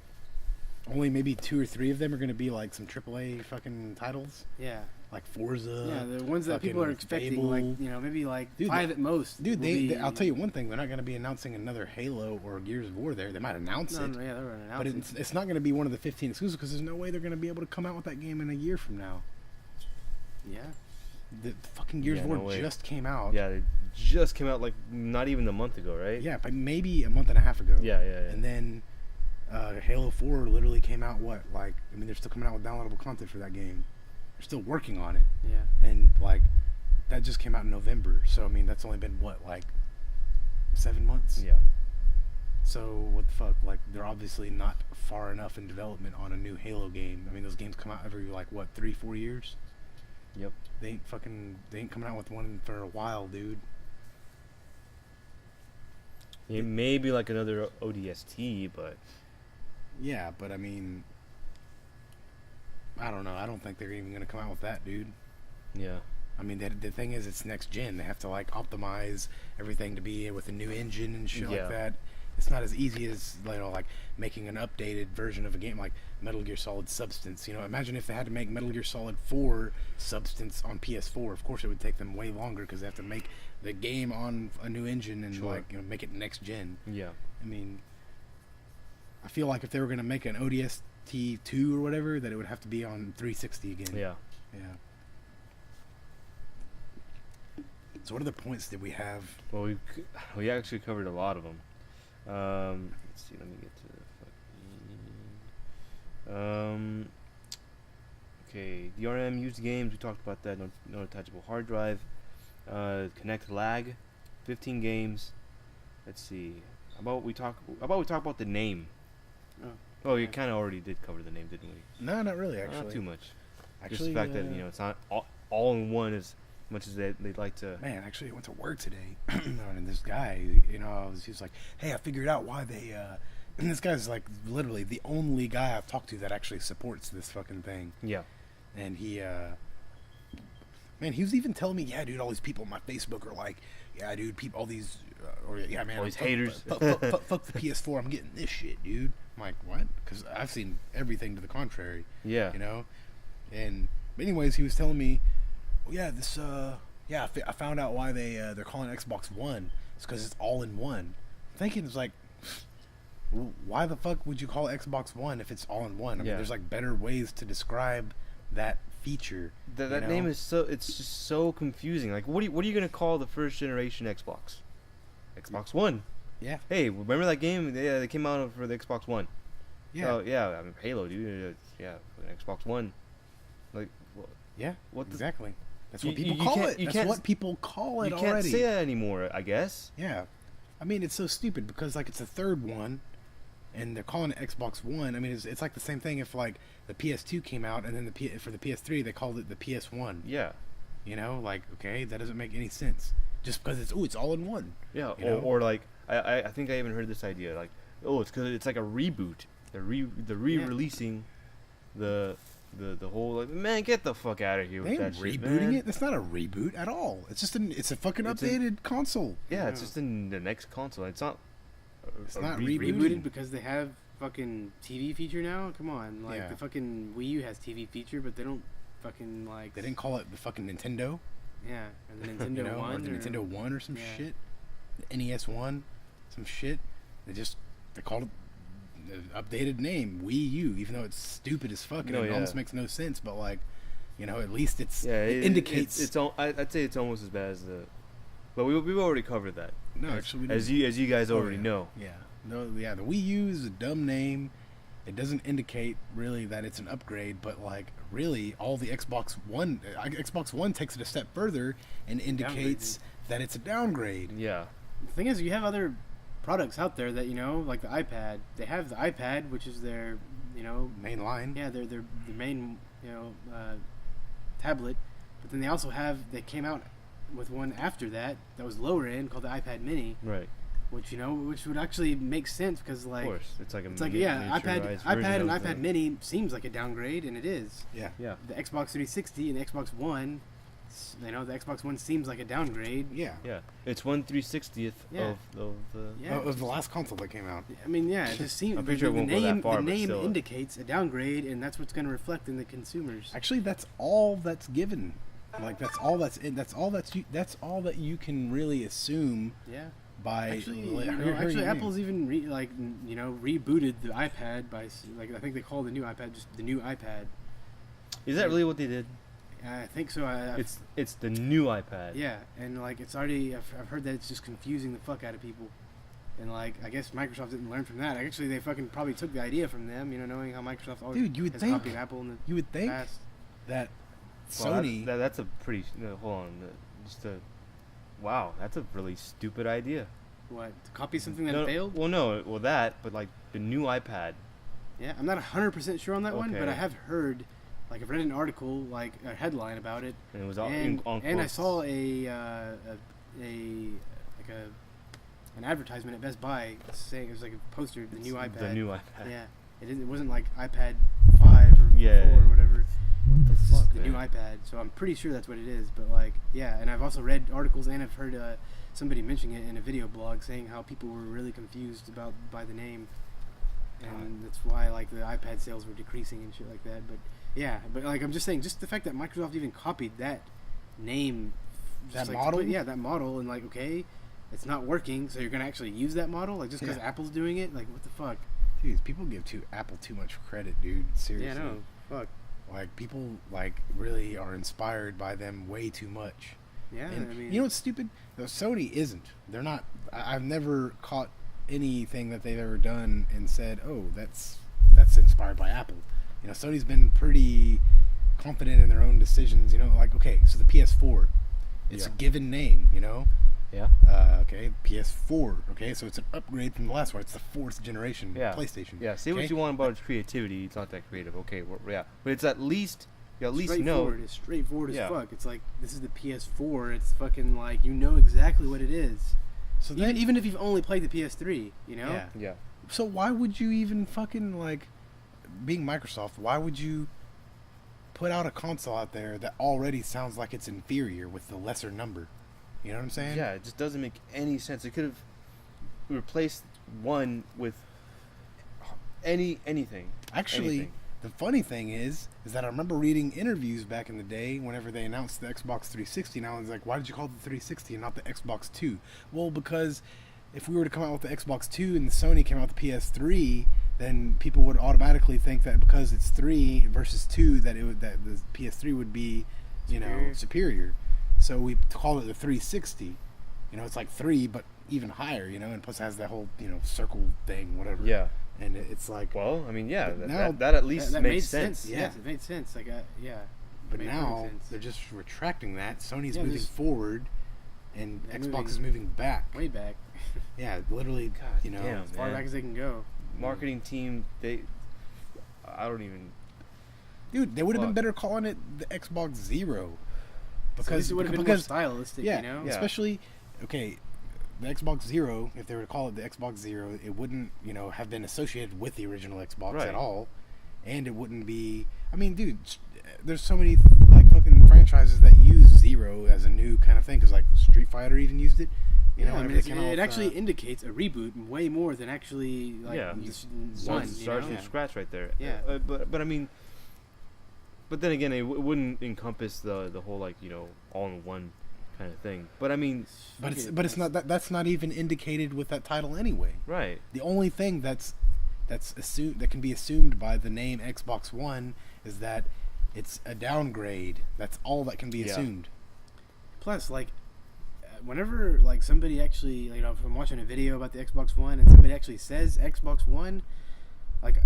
Only maybe 2 or 3 of them are going to be, like, some AAA fucking titles. Yeah. Like Forza. Yeah, the ones that people are expecting, Fable. Like, you know, maybe, like, 5 at most. Dude, I'll tell you one thing. They're not going to be announcing another Halo or Gears of War there. They might announce it. No, yeah, they're going to announce it. But it's not going to be one of the 15 exclusives because there's no way they're going to be able to come out with that game in a year from now. Yeah. The fucking Gears of War just came out. Yeah, it just came out, like, not even a month ago, right? Yeah, but maybe a month and a half ago. Yeah. And then Halo 4 literally came out, they're still coming out with downloadable content for that game. They're still working on it. Yeah. And, like, that just came out in November. So, I mean, that's only been, 7 months? Yeah. So, what the fuck? Like, they're obviously not far enough in development on a new Halo game. I mean, those games come out every, 3-4 years? Yep. They ain't coming out with one for a while, dude. It may be like another ODST, but... Yeah, but I mean... I don't know. I don't think they're even going to come out with that, dude. Yeah. I mean, the thing is, it's next gen. They have to, optimize everything to be with a new engine and shit like that. It's not as easy as, making an updated version of a game like Metal Gear Solid Substance. You know, imagine if they had to make Metal Gear Solid 4 Substance on PS4. Of course, it would take them way longer because they have to make the game on a new engine and, make it next gen. Yeah. I mean, I feel like if they were going to make an ODST 2 or whatever, that it would have to be on 360 again. Yeah. Yeah. So what other points did we have? Well, we actually covered a lot of them. Let's see. Let me get to okay, DRM used games. We talked about that. No attachable hard drive. Connect lag. 15 games. Let's see. How about we talk about the name? Oh, you kind of already did cover the name, didn't we? No, not really. Actually, not too much. Actually, just the fact that it's not all in one as much as they'd like to. Man, actually, I went to work today, and this guy, he was like, "Hey, I figured out why they." And this guy's like literally the only guy I've talked to that actually supports this fucking thing. Yeah. And he, man, he was even telling me, "Yeah, dude, all these people on my Facebook are like, yeah, dude, all these, all these haters. Fuck the PS4. I'm getting this shit, dude." I'm like, what? Because I've seen everything to the contrary. Yeah. You know. And anyways, he was telling me, "Oh yeah, this I found out why they're calling Xbox One. It's because it's all in one." I'm thinking, it's like, why the fuck would you call Xbox One if it's all in one? I mean, there's like better ways to describe that feature. That name is it's just so confusing. Like, what are you gonna call the first generation Xbox? Xbox One. Yeah. Hey, remember that game? Yeah, they came out for the Xbox One. Yeah. Oh yeah, I mean, Halo, dude. Yeah, Xbox One. Like, yeah. What exactly? That's what people call it. That's what people call it already. You can't say that anymore, I guess. Yeah. I mean, it's so stupid because like it's a third one, and they're calling it Xbox One. I mean, it's like the same thing if like the PS2 came out and then for the PS3 they called it the PS1. Yeah. You know, like okay, that doesn't make any sense. Just because it's all in one. Yeah. Or like I think I even heard this idea like it's because it's like a reboot. They're re-releasing the whole like, man, get the fuck out of here with that shit, man. Rebooting it? That's not a reboot at all. It's just it's a fucking updated console. Yeah, it's just in the next console. It's not rebooted because they have fucking TV feature now. Come on, like the fucking Wii U has TV feature, but they don't fucking like. They didn't call it the fucking Nintendo. Yeah, or the Nintendo One, or the Nintendo One or some shit. The NES One, some shit. They called it the updated name Wii U, even though it's stupid as fuck and it almost makes no sense. But like, at least it indicates. I'd say it's almost as bad as the. But we've already covered that. No, actually, as you guys already know. Yeah. No. Yeah. The Wii U is a dumb name. It doesn't indicate really that it's an upgrade, but like really, all the Xbox One takes it a step further and indicates that it's a downgrade. Yeah. The thing is, you have other products out there that like the iPad. They have the iPad, which is their main line. Yeah, their main tablet. But then they came out with one after that was lower end called the iPad Mini. Right. Which would actually make sense because like, of course, it's like iPad and iPad Mini seems like a downgrade, and it is. Yeah. Yeah. The Xbox 360 and the Xbox One, the Xbox One seems like a downgrade. Yeah. Yeah. It's 1/360th of the last console that came out. I mean, yeah, it just seems. I'm pretty sure it won't go that far, the name still. indicates a downgrade, and that's what's going to reflect in the consumers. Actually, that's all that's given. Like that's all that you can really assume. Yeah. By actually, Apple's even rebooted the iPad by like I think they call the new iPad just the new iPad. Is that really what they did? I think so. It's the new iPad. Yeah, and like it's already I've heard that it's just confusing the fuck out of people, and like I guess Microsoft didn't learn from that. Actually, they fucking probably took the idea from them. Knowing how Microsoft always has copied Apple in the you would think past. That Sony. That's a pretty. Hold on, wow, that's a really stupid idea. What, to copy something that failed? Well, but like the new iPad. Yeah, I'm not 100% sure on that one, but I have heard, like I've read an article, like a headline about it, and it was and I saw an advertisement at Best Buy saying it was like a poster, the new iPad. The new iPad. Yeah, it wasn't like iPad 5 or 4 or whatever. It's just the new iPad, so I'm pretty sure that's what it is. But like, yeah, and I've also read articles and I've heard somebody mentioning it in a video blog saying how people were really confused by the name, and that's why like the iPad sales were decreasing and shit like that. But yeah, but like I'm just saying, just the fact that Microsoft even copied that name, that model, that model, and like okay, it's not working, so you're gonna actually use that model, like just because Apple's doing it, like what the fuck? Dude, people give Apple too much credit, dude. Seriously. Yeah, no, fuck. Like people like really are inspired by them way too much. Yeah, and I mean, you know what's stupid? No, Sony isn't. They're not. I've never caught anything that they've ever done and said, "Oh, that's inspired by Apple." Sony's been pretty confident in their own decisions. Like okay, so the PS4, it's a given name. Yeah. Okay, PS4. Okay, so it's an upgrade from the last one. It's the 4th generation PlayStation. Yeah. Say what you want about its creativity. It's not that creative. Okay. Well, but it's at least. You at least know. It's straightforward as fuck. It's like, this is the PS4. It's fucking like, exactly what it is. So even if you've only played the PS3, Yeah. So why would you even fucking, like, being Microsoft, why would you put out a console out there that already sounds like it's inferior with the lesser number? You know what I'm saying? Yeah, it just doesn't make any sense. It could have replaced one with anything. Actually... Anything. The funny thing is that I remember reading interviews back in the day whenever they announced the Xbox 360, and I was like, why did you call it the 360 and not the Xbox 2? Well, because if we were to come out with the Xbox 2 and the Sony came out with the PS3, then people would automatically think that because it's 3 versus 2, that the PS3 would be, superior. So we call it the 360. It's like 3, but even higher, and plus it has that whole, circle thing, whatever. Yeah. And it's like... Well, I mean, yeah, that at least that makes sense. Yeah. Yes, it made sense. Like, yeah. But now, they're just retracting that. Sony's moving forward, and Xbox is moving back. Way back. Yeah, literally, damn, as far back as they can go. Marketing team, I don't even... Dude, they would have been better calling it the Xbox Zero. Because it would have been more stylistic, Yeah, especially, okay, the Xbox Zero, if they were to call it the Xbox Zero, it wouldn't, have been associated with the original Xbox at all. And it wouldn't be... I mean, dude, there's so many, like, fucking franchises that use Zero as a new kind of thing. Because, like, Street Fighter even used it. It actually indicates a reboot way more than actually, like, one. Starts from scratch right there. Yeah. But I mean... But then again, it wouldn't encompass the whole, like, all-in-one kind of thing. But I mean... But it's not... That's not even indicated with that title anyway. Right. The only thing that's assumed, that can be assumed by the name Xbox One is that it's a downgrade. That's all that can be assumed. Plus, like, whenever, like, somebody actually, if I'm watching a video about the Xbox One and somebody actually says Xbox One, like,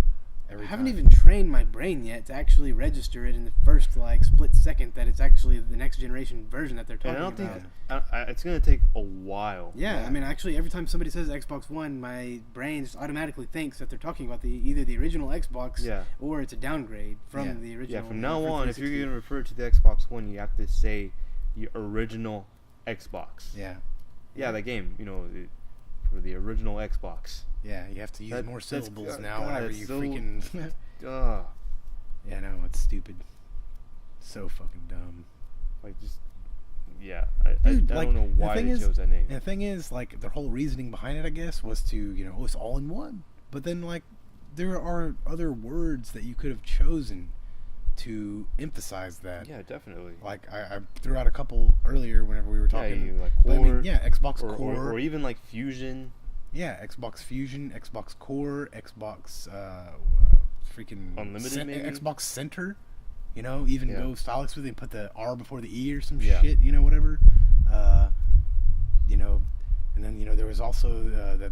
I haven't even trained my brain yet to actually register it in the first, like, split second that it's actually the next generation version that they're talking about. And I don't think it's going to take a while. Yeah, I mean, actually, every time somebody says Xbox One, my brain just automatically thinks that they're talking about either the original Xbox or it's a downgrade from the original. Yeah, from now on, if you're going to refer to the Xbox One, you have to say the original Xbox. Yeah. Yeah, that game, for the original Xbox. Yeah, you have to use more syllables now whenever you freaking... Yeah, no, it's stupid. So fucking dumb. Like, just... Yeah, I don't know why they chose that name. And the thing is, like, their whole reasoning behind it, I guess, was to, it's all in one. But then, like, there are other words that you could have chosen to emphasize that. Yeah, definitely. Like, I threw out a couple earlier whenever we were talking. Like Core. Xbox Core. Or even, like, Fusion. Yeah, Xbox Fusion, Xbox Core, Xbox freaking Unlimited, maybe? Xbox Center. Even go stylics with it and put the R before the E or some shit. Whatever. And then there was also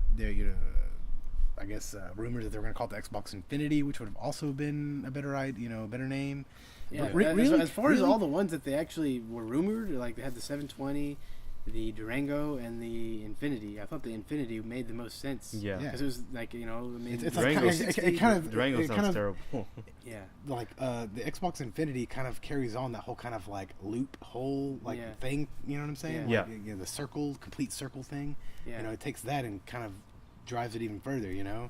I guess rumors that they were going to call it the Xbox Infinity, which would have also been a better better name. Yeah, really, as far as all the ones that they actually were rumored, like they had the 720. The Durango and the Infinity. I thought the Infinity made the most sense. Yeah. Because it was like, it's Durango, like Durango sounds terrible. Yeah. Like the Xbox Infinity kind of carries on that whole kind of like loophole thing. You know what I'm saying? Yeah. Like, the circle, complete circle thing. Yeah. It takes that and kind of drives it even further. Yeah.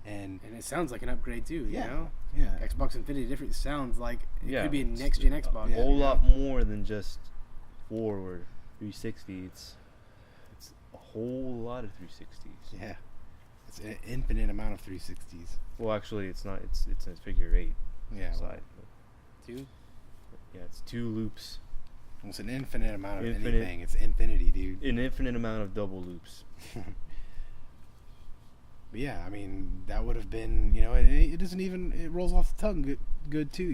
And it sounds like an upgrade too. Yeah. Xbox Infinity different sounds like it could be a next gen Xbox. A whole lot more than just forward. 360. It's a whole lot of 360s. Yeah, it's an infinite amount of 360s. Well, actually, it's not. It's a figure 8. Yeah, side. 2. Yeah, it's 2 loops. It's an infinite amount of anything. It's infinity, dude. An infinite amount of double loops. But yeah, I mean, that would have been, it doesn't even, it rolls off the tongue good too,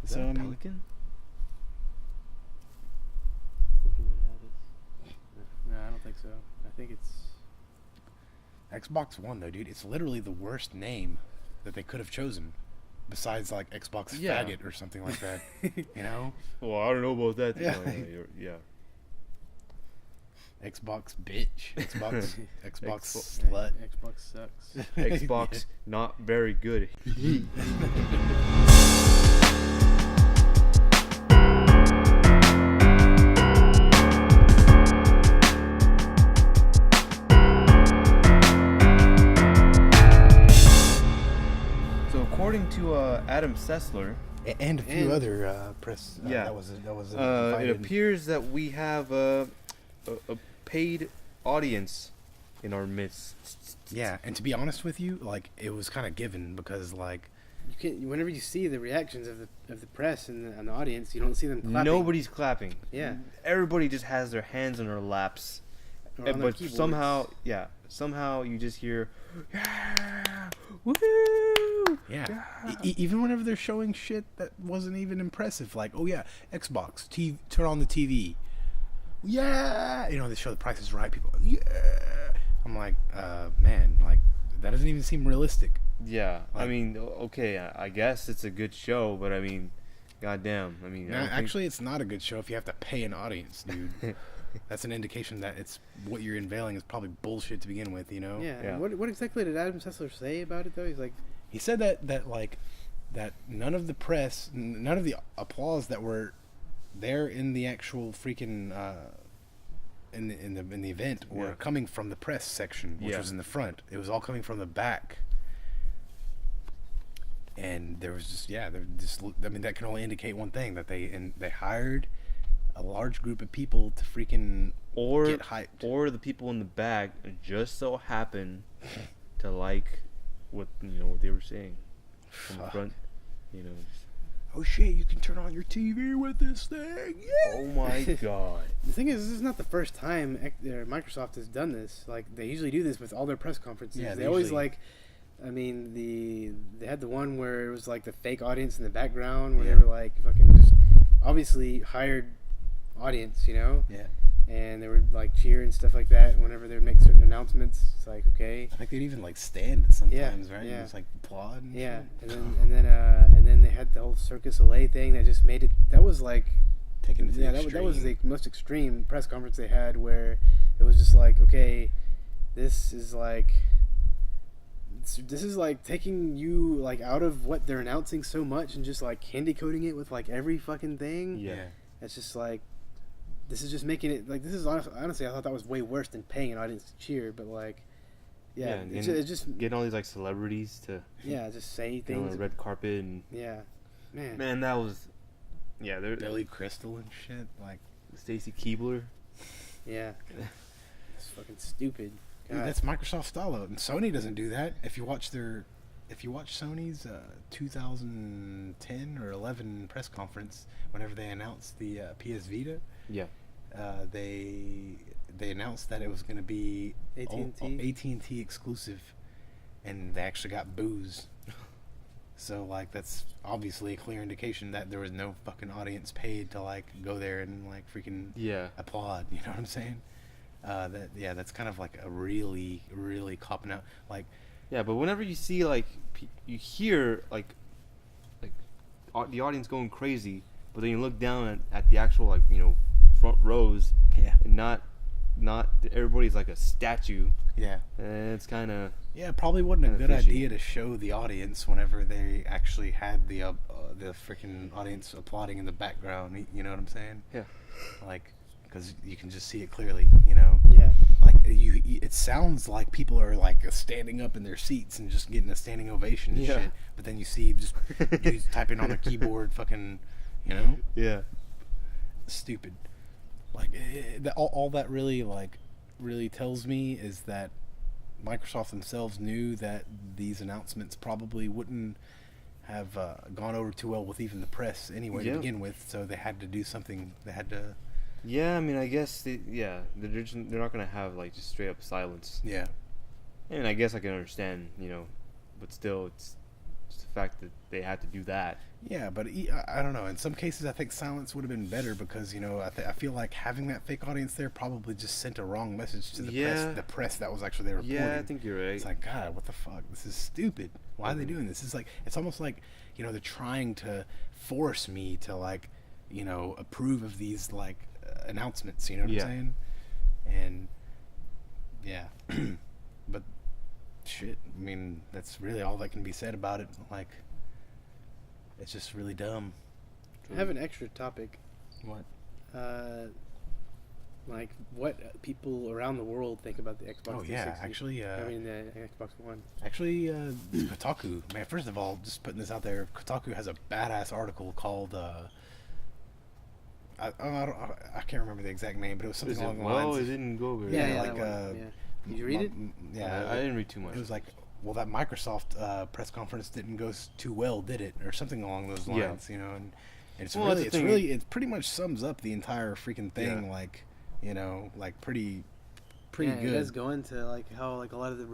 Is that a Pelican? No, I don't think so. I think it's Xbox One though, dude. It's literally the worst name that they could have chosen, besides like Xbox Faggot or something like that. Well, I don't know about that. Yeah. Xbox bitch. Xbox slut. Xbox sucks. Xbox not very good. According to Adam Sessler and a few other press, that was it appears that we have a paid audience in our midst. Yeah, and to be honest with you, like it was kind of given because like you can whenever you see the reactions of the press and the audience, you don't see them clapping. Nobody's clapping. Yeah, everybody just has their hands on their laps, but somehow you just hear, yeah, woohoo, yeah. Even whenever they're showing shit that wasn't even impressive, like, oh yeah, Xbox, TV, turn on the TV, yeah, you know, they show the Price is Right, people, yeah. I'm like, man, like, that doesn't even seem realistic. Yeah, like, I mean, okay, I guess it's a good show, but I mean, goddamn, I mean, actually, it's not a good show if you have to pay an audience, dude. That's an indication that it's what you're unveiling is probably bullshit to begin with, you know? Yeah. What exactly did Adam Sessler say about it, though? He's like, he said that none of the press, none of the applause that were there in the actual freaking in the event were coming from the press section, which was in the front. It was all coming from the back. And there was just I mean, that can only indicate one thing, that they hired a large group of people to freaking get hyped. Or the people in the back just so happen to like what they were saying from the front, Oh shit, you can turn on your TV with this thing. Yeah. Oh my god. The thing is, this is not the first time Microsoft has done this. Like, they usually do this with all their press conferences. Yeah, they always like, I mean, they had the one where it was like the fake audience in the background where they were like fucking just obviously hired audience, Yeah. And they were like cheer and stuff like that. And whenever they would make certain announcements, it's like, okay. I think they'd even like stand sometimes, right? Yeah. And just like applaud. And yeah. shit. And then they had the whole Circus LA thing that just made it. That was like taken to the extreme. That was the most extreme press conference they had, where it was just like, okay, this is like taking you like out of what they're announcing so much and just like candy coating it with like every fucking thing. Yeah. It's just like, this is just making it like, this is honestly I thought that was way worse than paying an audience to cheer, but like, it's just getting all these like celebrities to just say things on the red carpet and man, that was Billy Crystal and shit, like Stacy Keibler. Yeah. It's fucking stupid. Dude, that's Microsoft style, and Sony doesn't do that. If you watch Sony's 2010 or 11 press conference, whenever they announced the PS Vita, they announced that it was going to be AT&T exclusive, and they actually got booze. So like, that's obviously a clear indication that there was no fucking audience paid to like go there and like freaking applaud. You know what I'm saying? That's kind of like a really, really copping out. Like, but whenever you see like you hear like the audience going crazy, but then you look down at the actual like front rows, and not everybody's like a statue. Yeah, and it's kind of probably wasn't a good idea to show the audience whenever they actually had the freaking audience applauding in the background. You know what I'm saying? Yeah, like, because you can just see it clearly, like it sounds like people are like standing up in their seats and just getting a standing ovation and shit, but then you see just dudes typing on a keyboard, fucking, stupid. Like, all that really tells me is that Microsoft themselves knew that these announcements probably wouldn't have gone over too well with even the press anyway to begin with, so they had to do something. They had to. Yeah, I mean, I guess they're not gonna have like just straight up silence. Yeah. And I guess I can understand, but still, it's just the fact that they had to do that. Yeah, but I don't know. In some cases, I think silence would have been better because I feel like having that fake audience there probably just sent a wrong message to the press. The press that was actually there reporting. Yeah, I think you're right. It's like, God, what the fuck? This is stupid. Why are they doing this? It's almost like they're trying to force me to like approve of these like announcements. You know what I'm saying? And but shit. I mean, that's really all that can be said about it. Like, it's just really dumb. I have an extra topic. What? Like what people around the world think about the Xbox 360. Oh yeah, actually. I mean the Xbox One. Actually, Kotaku. Man, first of all, just putting this out there, Kotaku has a badass article called. I can't remember the exact name, but it was something along the lines. It didn't go very well. Did you read it? Yeah, I didn't read too much. It was like, well, that Microsoft press conference didn't go too well, did it, or something along those lines, And it pretty much sums up the entire freaking thing, like, like pretty pretty good. It does go into like how like a lot of the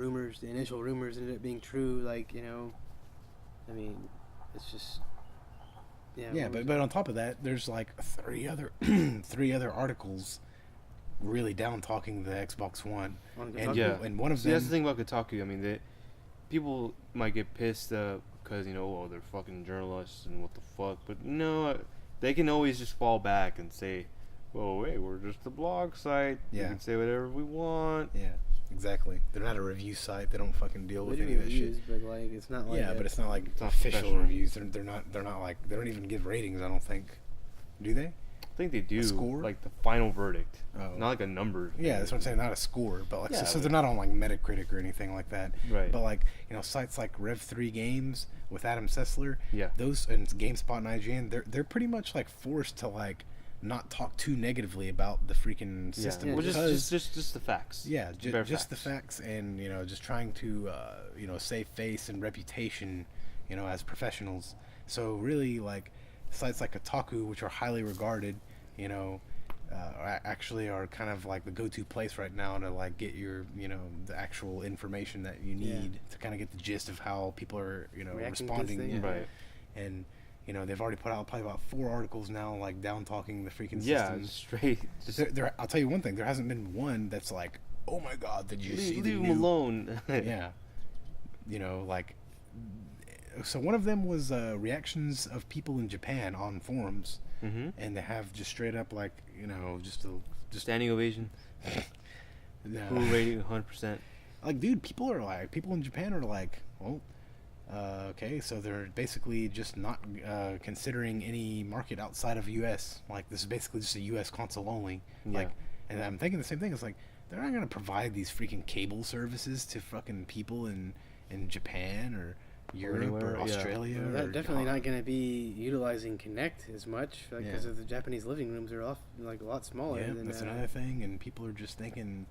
initial rumors ended up being true. Like I mean, it's just but on top of that, there's like three other articles really down talking the Xbox One, and one of them. That's the thing about Kotaku. I mean, people might get pissed because they're fucking journalists and what the fuck, but no, they can always just fall back and say, "Well, wait, we're just a blog site. Yeah. We can say whatever we want." Yeah, exactly. They're not a review site. They don't fucking deal with any of that shit. But like, it's not like but it's not like official reviews. They're not like, they don't even give ratings. I don't think. Do they? I think they do. A score? Like the final verdict. Oh. Not like a number. Yeah, that's what I'm saying. Not a score, but like so they're not on like Metacritic or anything like that. Right. But like sites like Rev3 Games with Adam Sessler. Yeah. Those and GameSpot and IGN, they're pretty much like forced to like not talk too negatively about the freaking system. Yeah. Well, just the facts. Yeah, just the facts, and just trying to save face and reputation, as professionals. So really, like sites like Kotaku, which are highly regarded, actually are kind of like the go-to place right now to like get your the actual information that you need to kind of get the gist of how people are responding. Right. And they've already put out probably about 4 articles now, like down talking the freaking system. Straight. I'll tell you one thing: there hasn't been one that's like, "Oh my God, did you see the new?" Leave them alone. Yeah. Like. So one of them was reactions of people in Japan on forums, and they have just straight up like just standing ovation. Full rating 100%. Like, dude, people in Japan are like, well. Okay, so they're basically just not considering any market outside of U.S. Like, this is basically just a U.S. console only. Yeah. Like, and I'm thinking the same thing. It's like, they're not going to provide these freaking cable services to fucking people in Japan or Europe or Australia. Well, they're definitely not going to be utilizing Kinect as much because of the Japanese living rooms are a lot smaller. Yeah, that's another thing, and people are just thinking...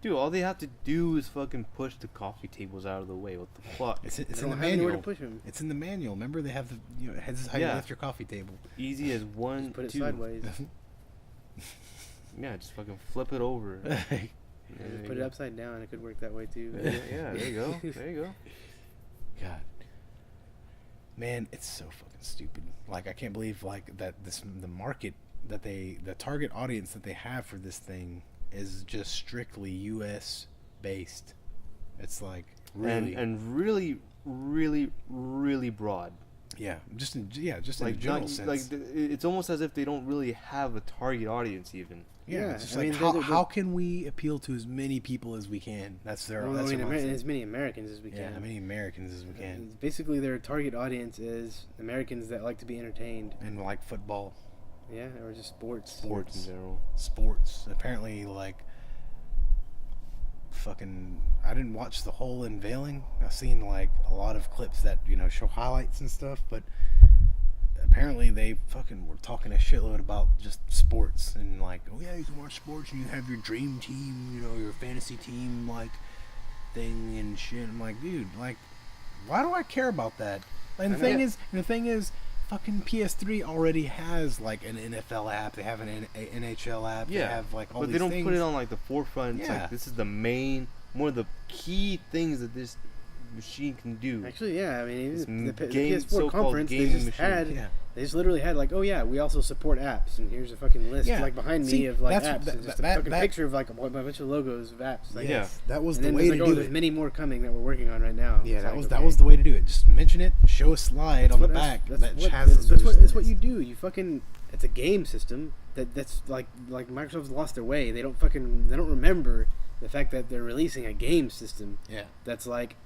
Dude, all they have to do is fucking push the coffee tables out of the way. What the fuck? It's in the manual. To push them. It's in the manual. Remember, they have the this is how you lift your coffee table. Easy as one, just put it 2. Sideways. Yeah, just fucking flip it over. Just put it upside down. It could work that way too. Yeah, there you go. There you go. God, man, it's so fucking stupid. Like, I can't believe like that the market that the target audience that they have for this thing is just strictly U.S. based. It's like really and really, really, really broad. Yeah, just in a general sense. Like it's almost as if they don't really have a target audience even. Yeah, it's just how can we appeal to as many people as we can? That's their. That's as many Americans as we can. Yeah, as many Americans as we can. Basically, their target audience is Americans that like to be entertained and like football. Yeah, or just sports. Sports in general. Sports. Apparently, like, fucking... I didn't watch the whole unveiling. I've seen, like, a lot of clips that, show highlights and stuff, but apparently they fucking were talking a shitload about just sports and, like, oh, yeah, you can watch sports and you have your dream team, your fantasy team, like, thing and shit. I'm like, dude, like, why do I care about that? And the thing is, fucking PS3 already has like an NFL app. They have an NHL app. Yeah, they have like all but these they don't things. put it on like the forefront. It's like, this is the main, one of the key things that this machine can do. Actually, yeah. I mean, the PS4 conference they just literally had like, oh yeah, we also support apps, and here's a fucking list like behind me of like apps, and just a fucking picture of like a bunch of logos of apps. Like, that was the way to do it. There's many more coming that we're working on right now. Yeah, that was the way to do it. Just mention it, show a slide on the back that has. That's what you do. You fucking. It's a game system that's like Microsoft's lost their way. They don't remember the fact that they're releasing a game system. Yeah. That's like,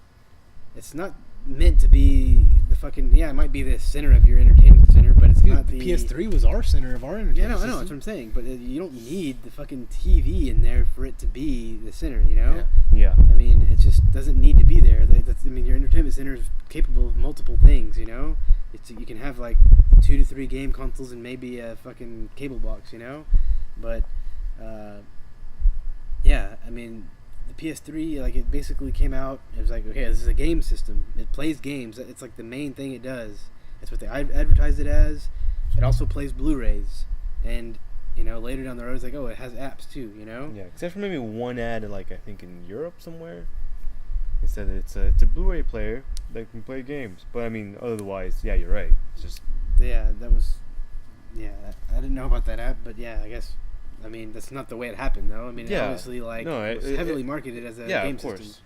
it's not meant to be the fucking. Yeah, it might be the center of your entertainment center, but it's not the. PS3 was our center of our entertainment. Yeah, I know that's what I'm saying. But you don't need the fucking TV in there for it to be the center. Yeah. I mean, it just doesn't need to be there. Your entertainment center is capable of multiple things. You can have like 2 to 3 game consoles and maybe a fucking cable box. But yeah, I mean. The PS3, like, it basically came out, it was like, okay, this is a game system. It plays games. It's like the main thing it does. That's what they advertised it as. It also plays Blu-rays. And, later down the road, it's like, oh, it has apps too, Yeah, except for maybe one ad, like I think in Europe somewhere. It said that it's a Blu-ray player that can play games. But I mean, otherwise, yeah, you're right. It's just that was. Yeah, I didn't know about that app, but yeah, I guess. I mean, that's not the way it happened, though. I mean, it obviously it was heavily marketed as a game system.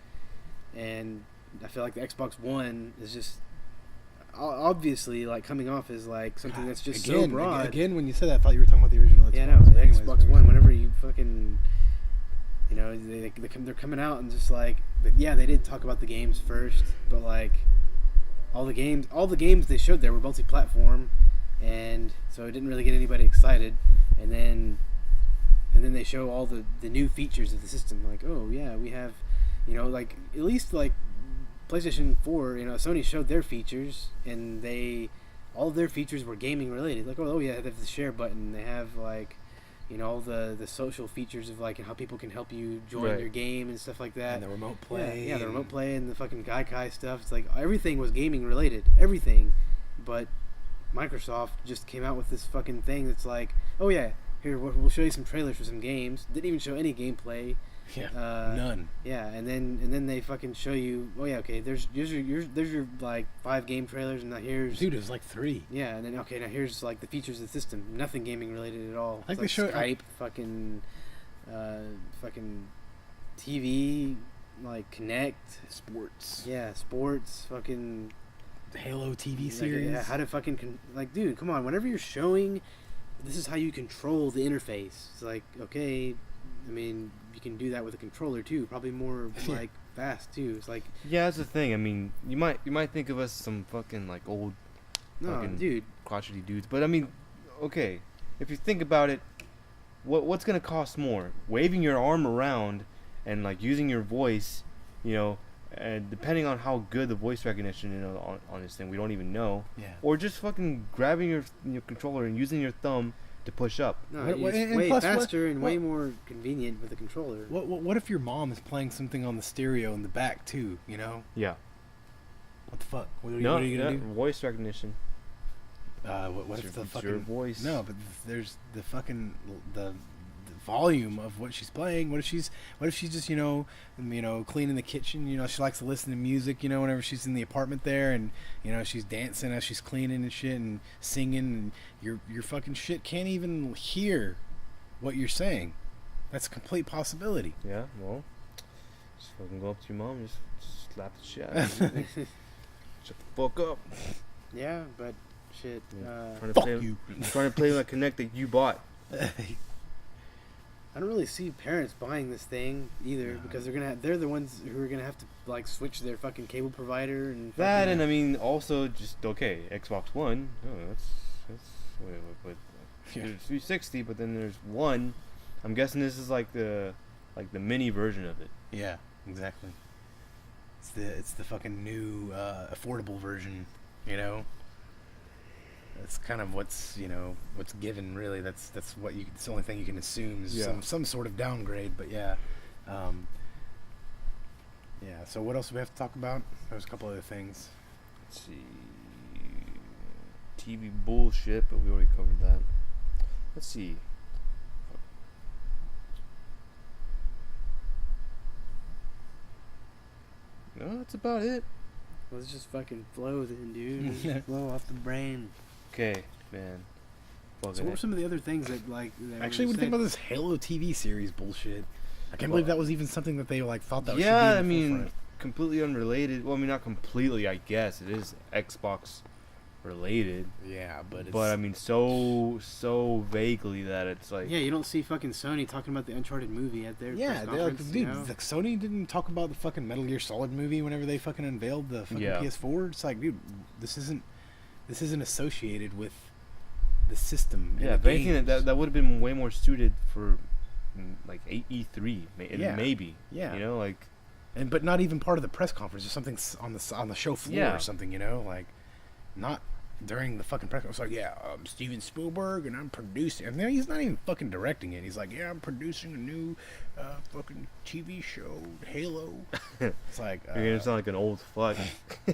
And I feel like the Xbox One is just obviously like coming off as like something that's just so broad. Again, when you said that, I thought you were talking about the original Xbox. Yeah, no, the Xbox One. Whenever you fucking, they're coming out and just like, yeah, they did talk about the games first, but like all the games they showed there were multi-platform. And so it didn't really get anybody excited, and then they show all the new features of the system. Like, oh yeah, we have, like at least like PlayStation 4. Sony showed their features, and all of their features were gaming related. Like, oh yeah, they have the share button. They have like, all the social features of like how people can help you join your game and stuff like that. And the remote play. Yeah, the remote play and the fucking Gaikai stuff. It's like everything was gaming related, everything, but Microsoft just came out with this fucking thing that's like, oh yeah, here we'll show you some trailers for some games. Didn't even show any gameplay. Yeah, none. Yeah, and then they fucking show you, oh yeah, okay, there's your like 5 game trailers, and now here's dude, it was like 3. Yeah, and then okay, now here's like the features of the system. Nothing gaming related at all. Like they show Skype, fucking TV, like Connect, sports. Yeah, sports, fucking. Halo TV series. Yeah, how to fucking dude, come on. Whenever you're showing, this is how you control the interface. It's like, okay, I mean, you can do that with a controller too. Probably more like fast too. It's like, yeah, that's the thing. I mean, you might think of us as some fucking like old, fucking dude, crotchety dudes. But I mean, okay, if you think about it, what's gonna cost more? Waving your arm around and like using your voice, and depending on how good the voice recognition on this thing, we don't even know. Yeah. Or just fucking grabbing your controller and using your thumb to push up. No, it's way faster and way more convenient with a controller. What if your mom is playing something on the stereo in the back too? Yeah. What the fuck? What are you gonna do? Voice recognition. What if the fucking your voice? No, but there's the fucking the volume of what she's playing. What if she's just cleaning the kitchen? She likes to listen to music. Whenever she's in the apartment there, and she's dancing as she's cleaning and shit and singing, and your fucking shit can't even hear what you're saying. That's a complete possibility. Yeah, well, just fucking go up to your mom, just slap the shit out of her. Shut the fuck up. Yeah, but shit. Trying to play with a Kinect that you bought. I don't really see parents buying this thing either, because they're the ones who are gonna have to like switch their fucking cable provider and that, and I mean also just Xbox One. Oh, that's what 360, but then there's one. I'm guessing this is like the mini version of it. Yeah, exactly. It's the fucking new affordable version. That's kind of what's given, really. That's it's the only thing you can assume is some sort of downgrade. But yeah, So what else do we have to talk about? There's a couple other things. Let's see, TV bullshit, but we already covered that. Let's see. No, that's about it. Let's just fucking flow then, dude. Flow off the brain. Okay, man. So what were some of the other things that actually, what do you think about this Halo TV series bullshit? I can't believe that was even something that they thought that. Yeah, should be in the forefront. Completely unrelated. Well, I mean, not completely. I guess it is Xbox related. Yeah, but I mean, so vaguely that it's like. Yeah, you don't see fucking Sony talking about the Uncharted movie at their press conference. Dude, Sony didn't talk about the fucking Metal Gear Solid movie whenever they fucking unveiled the fucking PS4. It's like, dude, this isn't associated with the system. Yeah, but anything that would have been way more suited for like E3, maybe. Yeah, but not even part of the press conference. Or something on the show floor or something. Not during the fucking press conference, like, yeah, Steven Spielberg, and I'm producing. And then he's not even fucking directing it. He's like, yeah, I'm producing a new fucking TV show, Halo. It's like, you're gonna sound like an old fuck.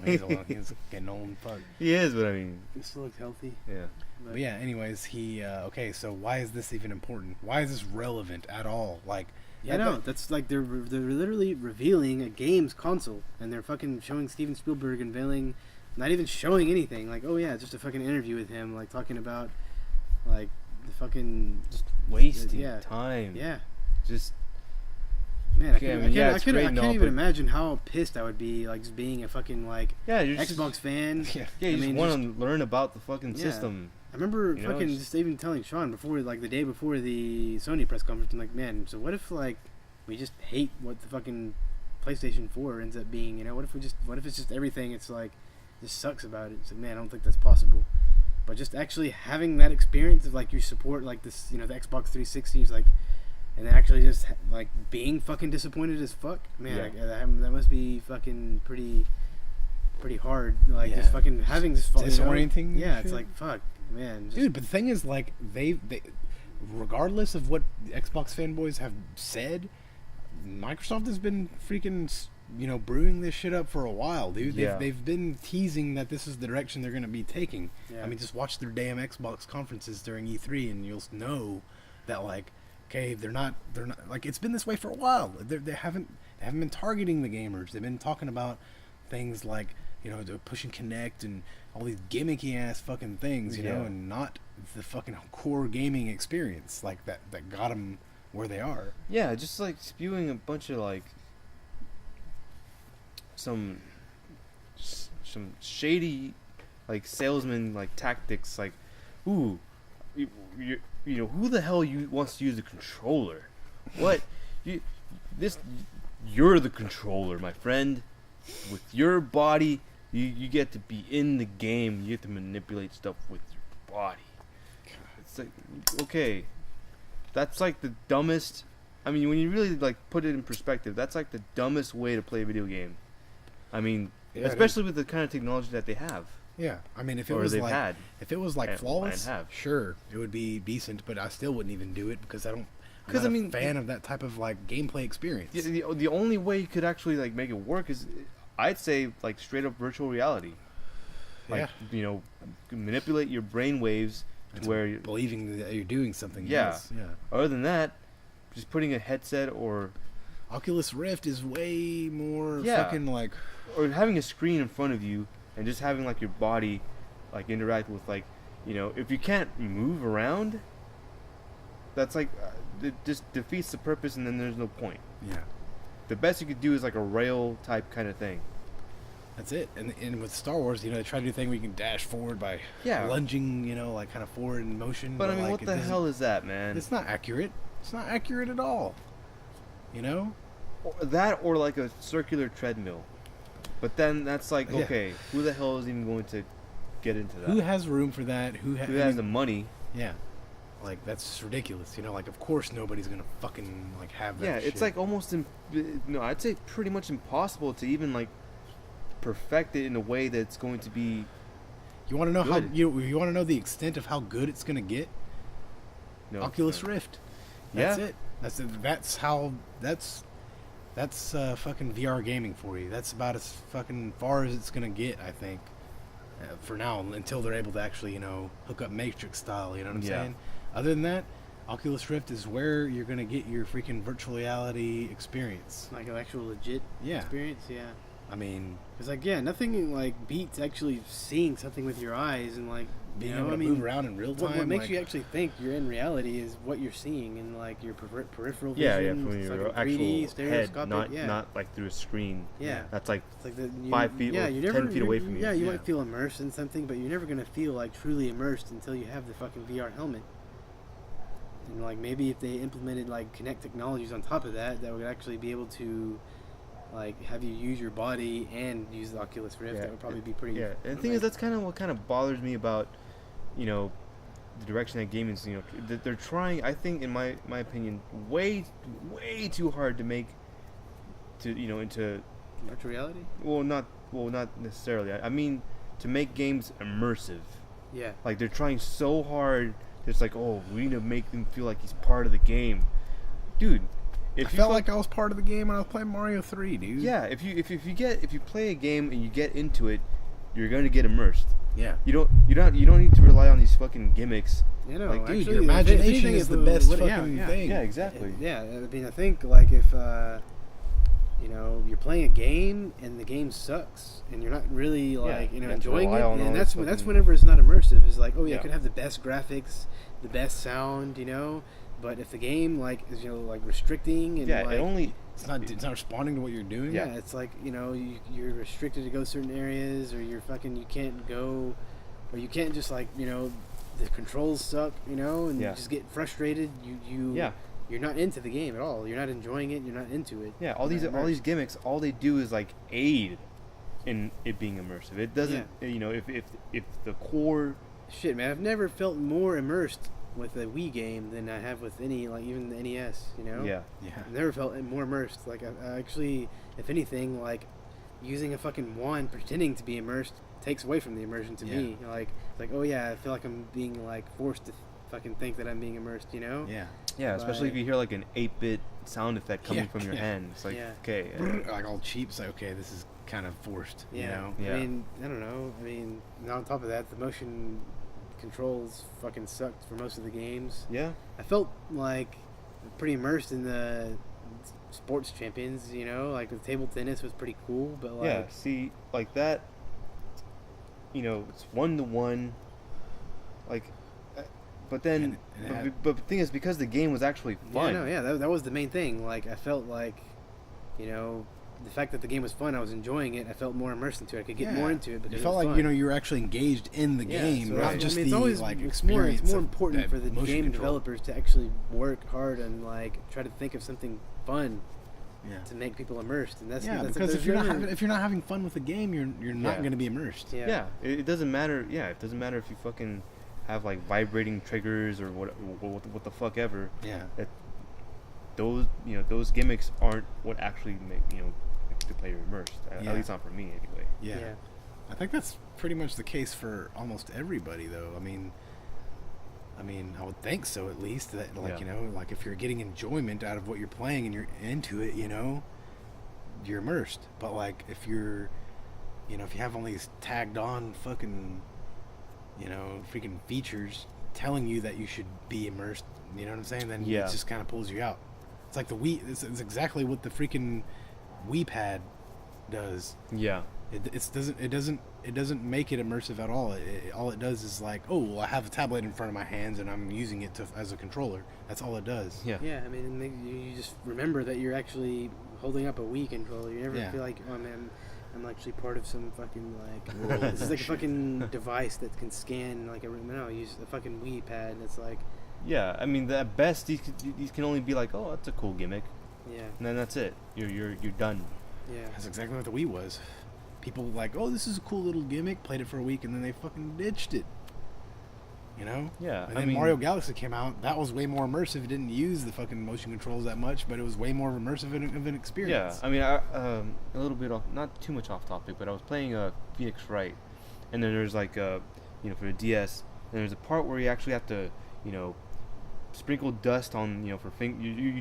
He's getting old fuck. He is, but I mean, he still looks healthy. Yeah. But yeah, anyways, he okay. So why is this even important? Why is this relevant at all? Like, yeah, no, that's like they're literally revealing a games console, and they're fucking showing Steven Spielberg unveiling. Not even showing anything. Like, oh yeah, just a fucking interview with him, like talking about, like, the fucking just wasting time. Yeah. Just. Man, I can't even imagine how pissed I would be, like, just being a fucking, like, Xbox fan. Yeah, you just want to learn about the fucking system. I remember just even telling Sean before, like, the day before the Sony press conference, I'm like, man, so what if, like, we just hate what the fucking PlayStation 4 ends up being, you know? What if it's just everything, it's like, just sucks about it. It's like, man, I don't think that's possible. But just actually having that experience of, like, you support, like, this, you know, the Xbox 360 is like, and then actually just like being fucking disappointed as fuck, man. That must be fucking pretty hard. Like, just fucking having this disorienting. Yeah, it's like, fuck, man. Dude, but the thing is, like, they regardless of what the Xbox fanboys have said, Microsoft has been freaking, you know, brewing this shit up for a while, dude. They've been teasing that this is the direction they're going to be taking. I mean, just watch their damn Xbox conferences during E3 and you'll know that, like, okay, they're not like, it's been this way for a while. They haven't been targeting the gamers. They've been talking about things like, you know, they're pushing Kinect and all these gimmicky ass fucking things, you know, and not the fucking core gaming experience like that got them where they are. Yeah, just like spewing a bunch of like some shady like salesman like tactics, like, ooh, you know, who the hell wants to use a controller? What? You're the controller, my friend. With your body, you get to be in the game. You get to manipulate stuff with your body. It's like, okay, that's like the dumbest. I mean, when you really like put it in perspective, that's like the dumbest way to play a video game. I mean, especially with the kind of technology that they have. Yeah, I mean, if it was like flawless, sure, it would be decent, but I still wouldn't even do it because I'm not a fan of that type of like gameplay experience. The only way you could actually like make it work is, I'd say, like straight up virtual reality. Like, you know, manipulate your brain waves to where you're believing that you're doing something. Yeah. Other than that, just putting a headset or Oculus Rift is way more fucking like, or having a screen in front of you and just having like your body like interact with, like, you know, if you can't move around, that's like it just defeats the purpose, and then there's no point. Yeah. The best you could do is like a rail type kind of thing. That's it. And with Star Wars, you know, they try to do a thing where you can dash forward by lunging, you know, like kind of forward in motion. But I mean, like, what the hell is that, man? It's not accurate. It's not accurate at all. You know? That or like a circular treadmill. But then that's like, okay, who the hell is even going to get into that? Who has room for that? Who has the money? Yeah. Like, that's just ridiculous. You know, like, of course nobody's going to fucking, like, have that shit. It's like almost, I'd say pretty much impossible to even, like, perfect it in a way that's going to be You want to know good. How, you want to know the extent of how good it's going to get? No. Oculus Rift. That's it. That's fucking VR gaming for you. That's about as fucking far as it's going to get, I think. For now, until they're able to actually, you know, hook up Matrix style, you know what I'm saying? Other than that, Oculus Rift is where you're going to get your freaking virtual reality experience. Like an actual legit experience, I mean, because like nothing like beats actually seeing something with your eyes and like being able to move around in real time. What makes you actually think you're in reality is what you're seeing in like your peripheral vision. From your like actual head, not like through a screen. Yeah, that's like, it's like 5 feet, 10 feet away from you. Yeah, you might feel immersed in something, but you're never gonna feel like truly immersed until you have the fucking VR helmet. And like maybe if they implemented like Kinect technologies on top of that, that would actually be able to like have you use your body and use the Oculus Rift. That would probably be pretty. Yeah, and the thing is, that's kind of what kind of bothers me about, you know, the direction that gaming's, you know, they're trying. I think, in my opinion, way too hard to make, to, you know, into virtual reality. Well, not necessarily. I mean, to make games immersive. Yeah. Like they're trying so hard. It's like, oh, we need to make them feel like he's part of the game, dude. I felt like I was part of the game when I was playing Mario 3, dude. Yeah, if you play a game and you get into it, you're going to get immersed. Yeah. You don't need to rely on these fucking gimmicks. You know, like, dude, actually, your imagination is the best fucking thing. Yeah, exactly. Yeah, I mean, I think like if you're playing a game and the game sucks and you're not really like enjoying it, and that's whenever it's not immersive. It's like, oh yeah, it could have the best graphics, the best sound, but if the game like is like restricting and it's not responding to what you're doing. Yeah, it's like you're restricted to go certain areas, or you can't go, or you can't just like the controls suck, and you just get frustrated. You're not into the game at all. You're not enjoying it. You're not into it. Yeah, all these gimmicks, all they do is like aid in it being immersive. It doesn't, if the core. Shit, man, I've never felt more immersed with a Wii game than I have with any, like even the NES. Yeah. I've never felt more immersed. Like I actually, if anything, like using a fucking wand pretending to be immersed takes away from the immersion to me. Like oh yeah, I feel like I'm being like forced to fucking think that I'm being immersed. Yeah, especially if you hear like an 8-bit sound effect coming from your hand. It's like, okay. Like all cheap. It's like, okay, this is kind of forced, Yeah. I mean, I don't know. I mean, on top of that, the motion controls fucking sucked for most of the games. Yeah. I felt like pretty immersed in the sports champions, like the table tennis was pretty cool, but like... Yeah, see, like that, it's 1-to-1, like... But then, but the thing is, because the game was actually fun. That was the main thing. Like, I felt like, the fact that the game was fun, I was enjoying it. I felt more immersed into it. I could get more into it because you felt like you were actually engaged in the game, not just it's always, like it's experience. More important for the game developers to actually work hard and like try to think of something fun. To make people immersed, and that's because if you're not having fun with the game, you're not going to be immersed. It doesn't matter. Yeah, it doesn't matter if you fucking have like vibrating triggers or what the fuck ever. Yeah. Those gimmicks aren't what actually make the player immersed. At least not for me anyway. Yeah. I think that's pretty much the case for almost everybody, though. I mean, I would think so at least. That like if you're getting enjoyment out of what you're playing and you're into it, you're immersed. But like if you're, if you have all these tagged on fucking freaking features telling you that you should be immersed, you know what I'm saying? Then it just kind of pulls you out. It's like the Wii. It's exactly what the freaking Wii pad does. Yeah. It doesn't make it immersive at all. All it does is like, oh, well, I have a tablet in front of my hands and I'm using it as a controller. That's all it does. Yeah. Yeah. I mean, you just remember that you're actually holding up a Wii controller. You never feel like, oh man, I'm actually part of some fucking like this is like a fucking device that can scan like use a fucking Wii pad and it's like I mean at best these can only be like, oh, that's a cool gimmick, and then that's it, you're done. That's exactly what the Wii was. People were like, oh, this is a cool little gimmick, played it for a week and then they fucking ditched it. And then Mario Galaxy came out. That was way more immersive. It didn't use the fucking motion controls that much, but it was way more immersive of an experience. Yeah, I mean, a little bit off, not too much off topic, but I was playing Phoenix Wright, and then there's like for the DS, and there's a part where you actually have to, sprinkle dust on, you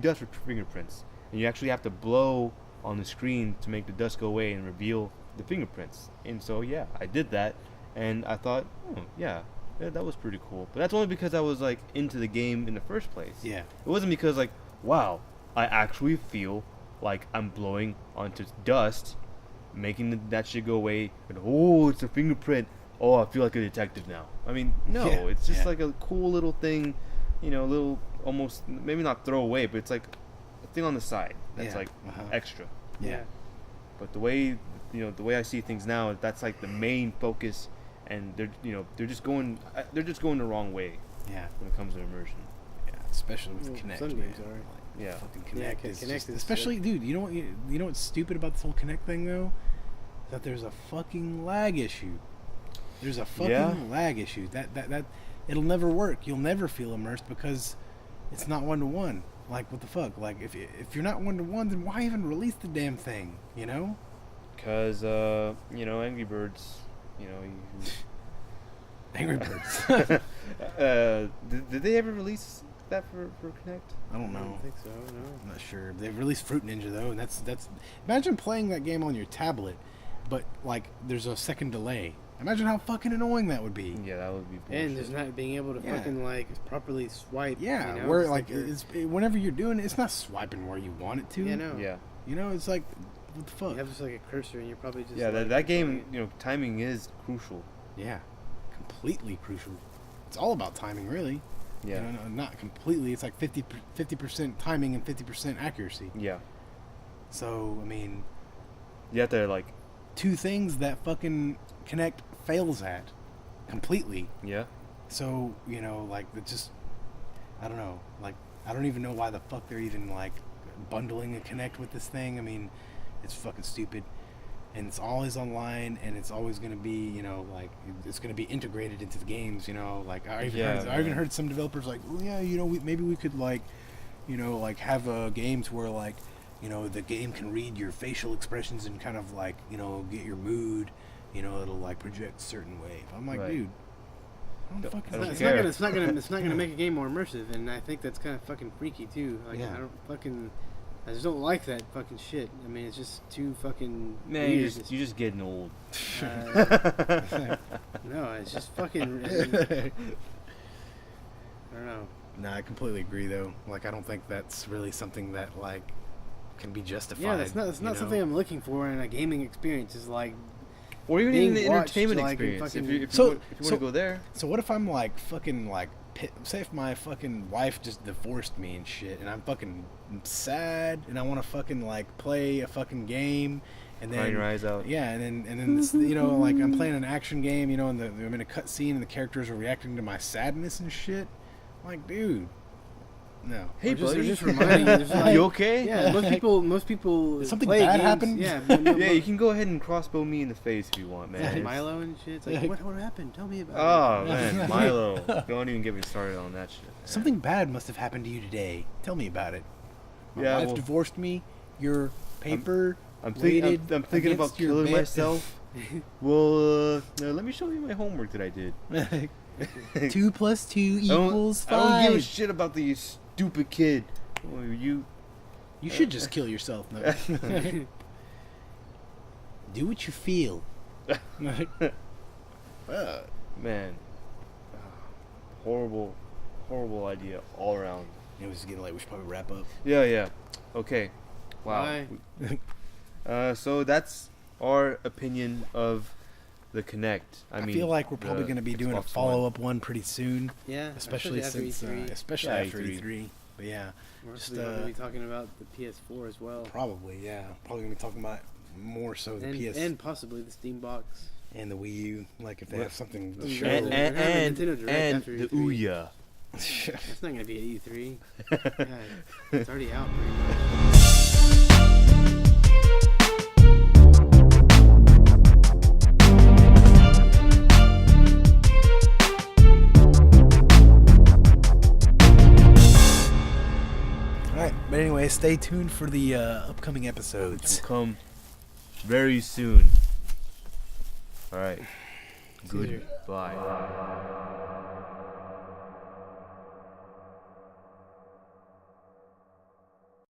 dust for fingerprints, and you actually have to blow on the screen to make the dust go away and reveal the fingerprints. And so I did that, and I thought, that was pretty cool. But that's only because I was like into the game in the first place. Yeah. It wasn't because like, wow, I actually feel like I'm blowing onto dust, making that shit go away, and oh, it's a fingerprint. Oh, I feel like a detective now. I mean, no, it's just like a cool little thing, little almost maybe not throw away, but it's like a thing on the side that's like extra. Yeah. But the way I see things now, that's like the main focus. And they're just going the wrong way. Yeah. When it comes to immersion. Yeah, especially with Kinect. Some games are. Fucking Kinect is Kinect is especially, dude. You know what's stupid about this whole Kinect thing though? That there's a fucking lag issue. There's a fucking lag issue. That it'll never work. You'll never feel immersed because it's not 1-to-1. Like what the fuck? Like if you're not 1-to-1, then why even release the damn thing? Because Angry Birds. You know, Angry Birds. Did they ever release that for Kinect? I don't know. I don't think so. No. I'm not sure. They've released Fruit Ninja though, and that's. Imagine playing that game on your tablet, but like there's a second delay. Imagine how fucking annoying that would be. Yeah, that would be bullshit. And there's not being able to fucking like properly swipe. Yeah, you know? where like whenever you're doing it, it's not swiping where you want it to. Yeah, no. Yeah. You know, it's like what the fuck. You have just like a cursor, and you're probably just. Yeah, like, that game, you know, timing is crucial. Yeah, completely crucial. It's all about timing, really. Yeah. You know, not completely. It's like 50% timing and 50% accuracy. Yeah. So I mean, you have to like two things that fucking Kinect fails at completely. Yeah. So you know, like it just, I don't know. Like I don't even know why the fuck they're even like bundling a Kinect with this thing. I mean, it's fucking stupid. And it's always online, and it's always going to be, you know, like, it's going to be integrated into the games, you know, like, I even heard some developers like, well, yeah, you know, maybe we could, like, you know, like, have games where, like, you know, the game can read your facial expressions and kind of, like, you know, get your mood, you know, it'll, like, project a certain way. I'm like, right. Dude, I don't fucking It's care. not gonna make a game more immersive, and I think that's kind of fucking freaky, too. Like, Yeah. I just don't like that fucking shit. I mean, it's just too fucking man. weird. You're just getting old. No, it's just fucking. I don't know. Nah, I completely agree, though. Like, I don't think that's really something that, like, can be justified. Yeah, that's not know? something I'm looking for in a gaming experience. Is like, or even in the entertainment like, experience. fucking, If you want to go there. So what if I'm like fucking like say if my fucking wife just divorced me and shit, and I'm fucking sad, and I want to fucking like play a fucking game, and then crying your eyes out. Yeah, and then this, you know, like I'm playing an action game, you know, and I'm in a cutscene, and the characters are reacting to my sadness and shit. I'm like, dude, no. Hey, buddy, just reminding you. Like, you okay? Yeah, most people. Did something play bad games, happen? Yeah, Yeah, you can go ahead and crossbow me in the face if you want, man. yeah, Milo and shit. It's like, what happened? Tell me about Oh man, Milo! Don't even get me started on that shit. Man. Something bad must have happened to you today. Tell me about it. My wife well, divorced me. Your paper. I'm thinking about killing myself. Well, let me show you my homework that I did. 2 + 2 equals 5. I don't give a shit about the stupid kid. Oh, you should just kill yourself. No. Do what you feel. Man, horrible idea all around. It was getting late. We should probably wrap up. Yeah. Okay. Wow. So that's our opinion of the Kinect. I mean, feel like we're probably going to be doing a follow-up one pretty soon. Yeah, especially since E3. After E3. But yeah, we're going to be talking about the PS4 as well. Probably, yeah. Probably going to be talking about more so the PS and possibly the Steam box and the Wii U. Like if they have something to show. And the Ouya. It's not going to be at E3. God, it's already out pretty much. But anyway, stay tuned for the upcoming episodes. Will come very soon. All right. Goodbye.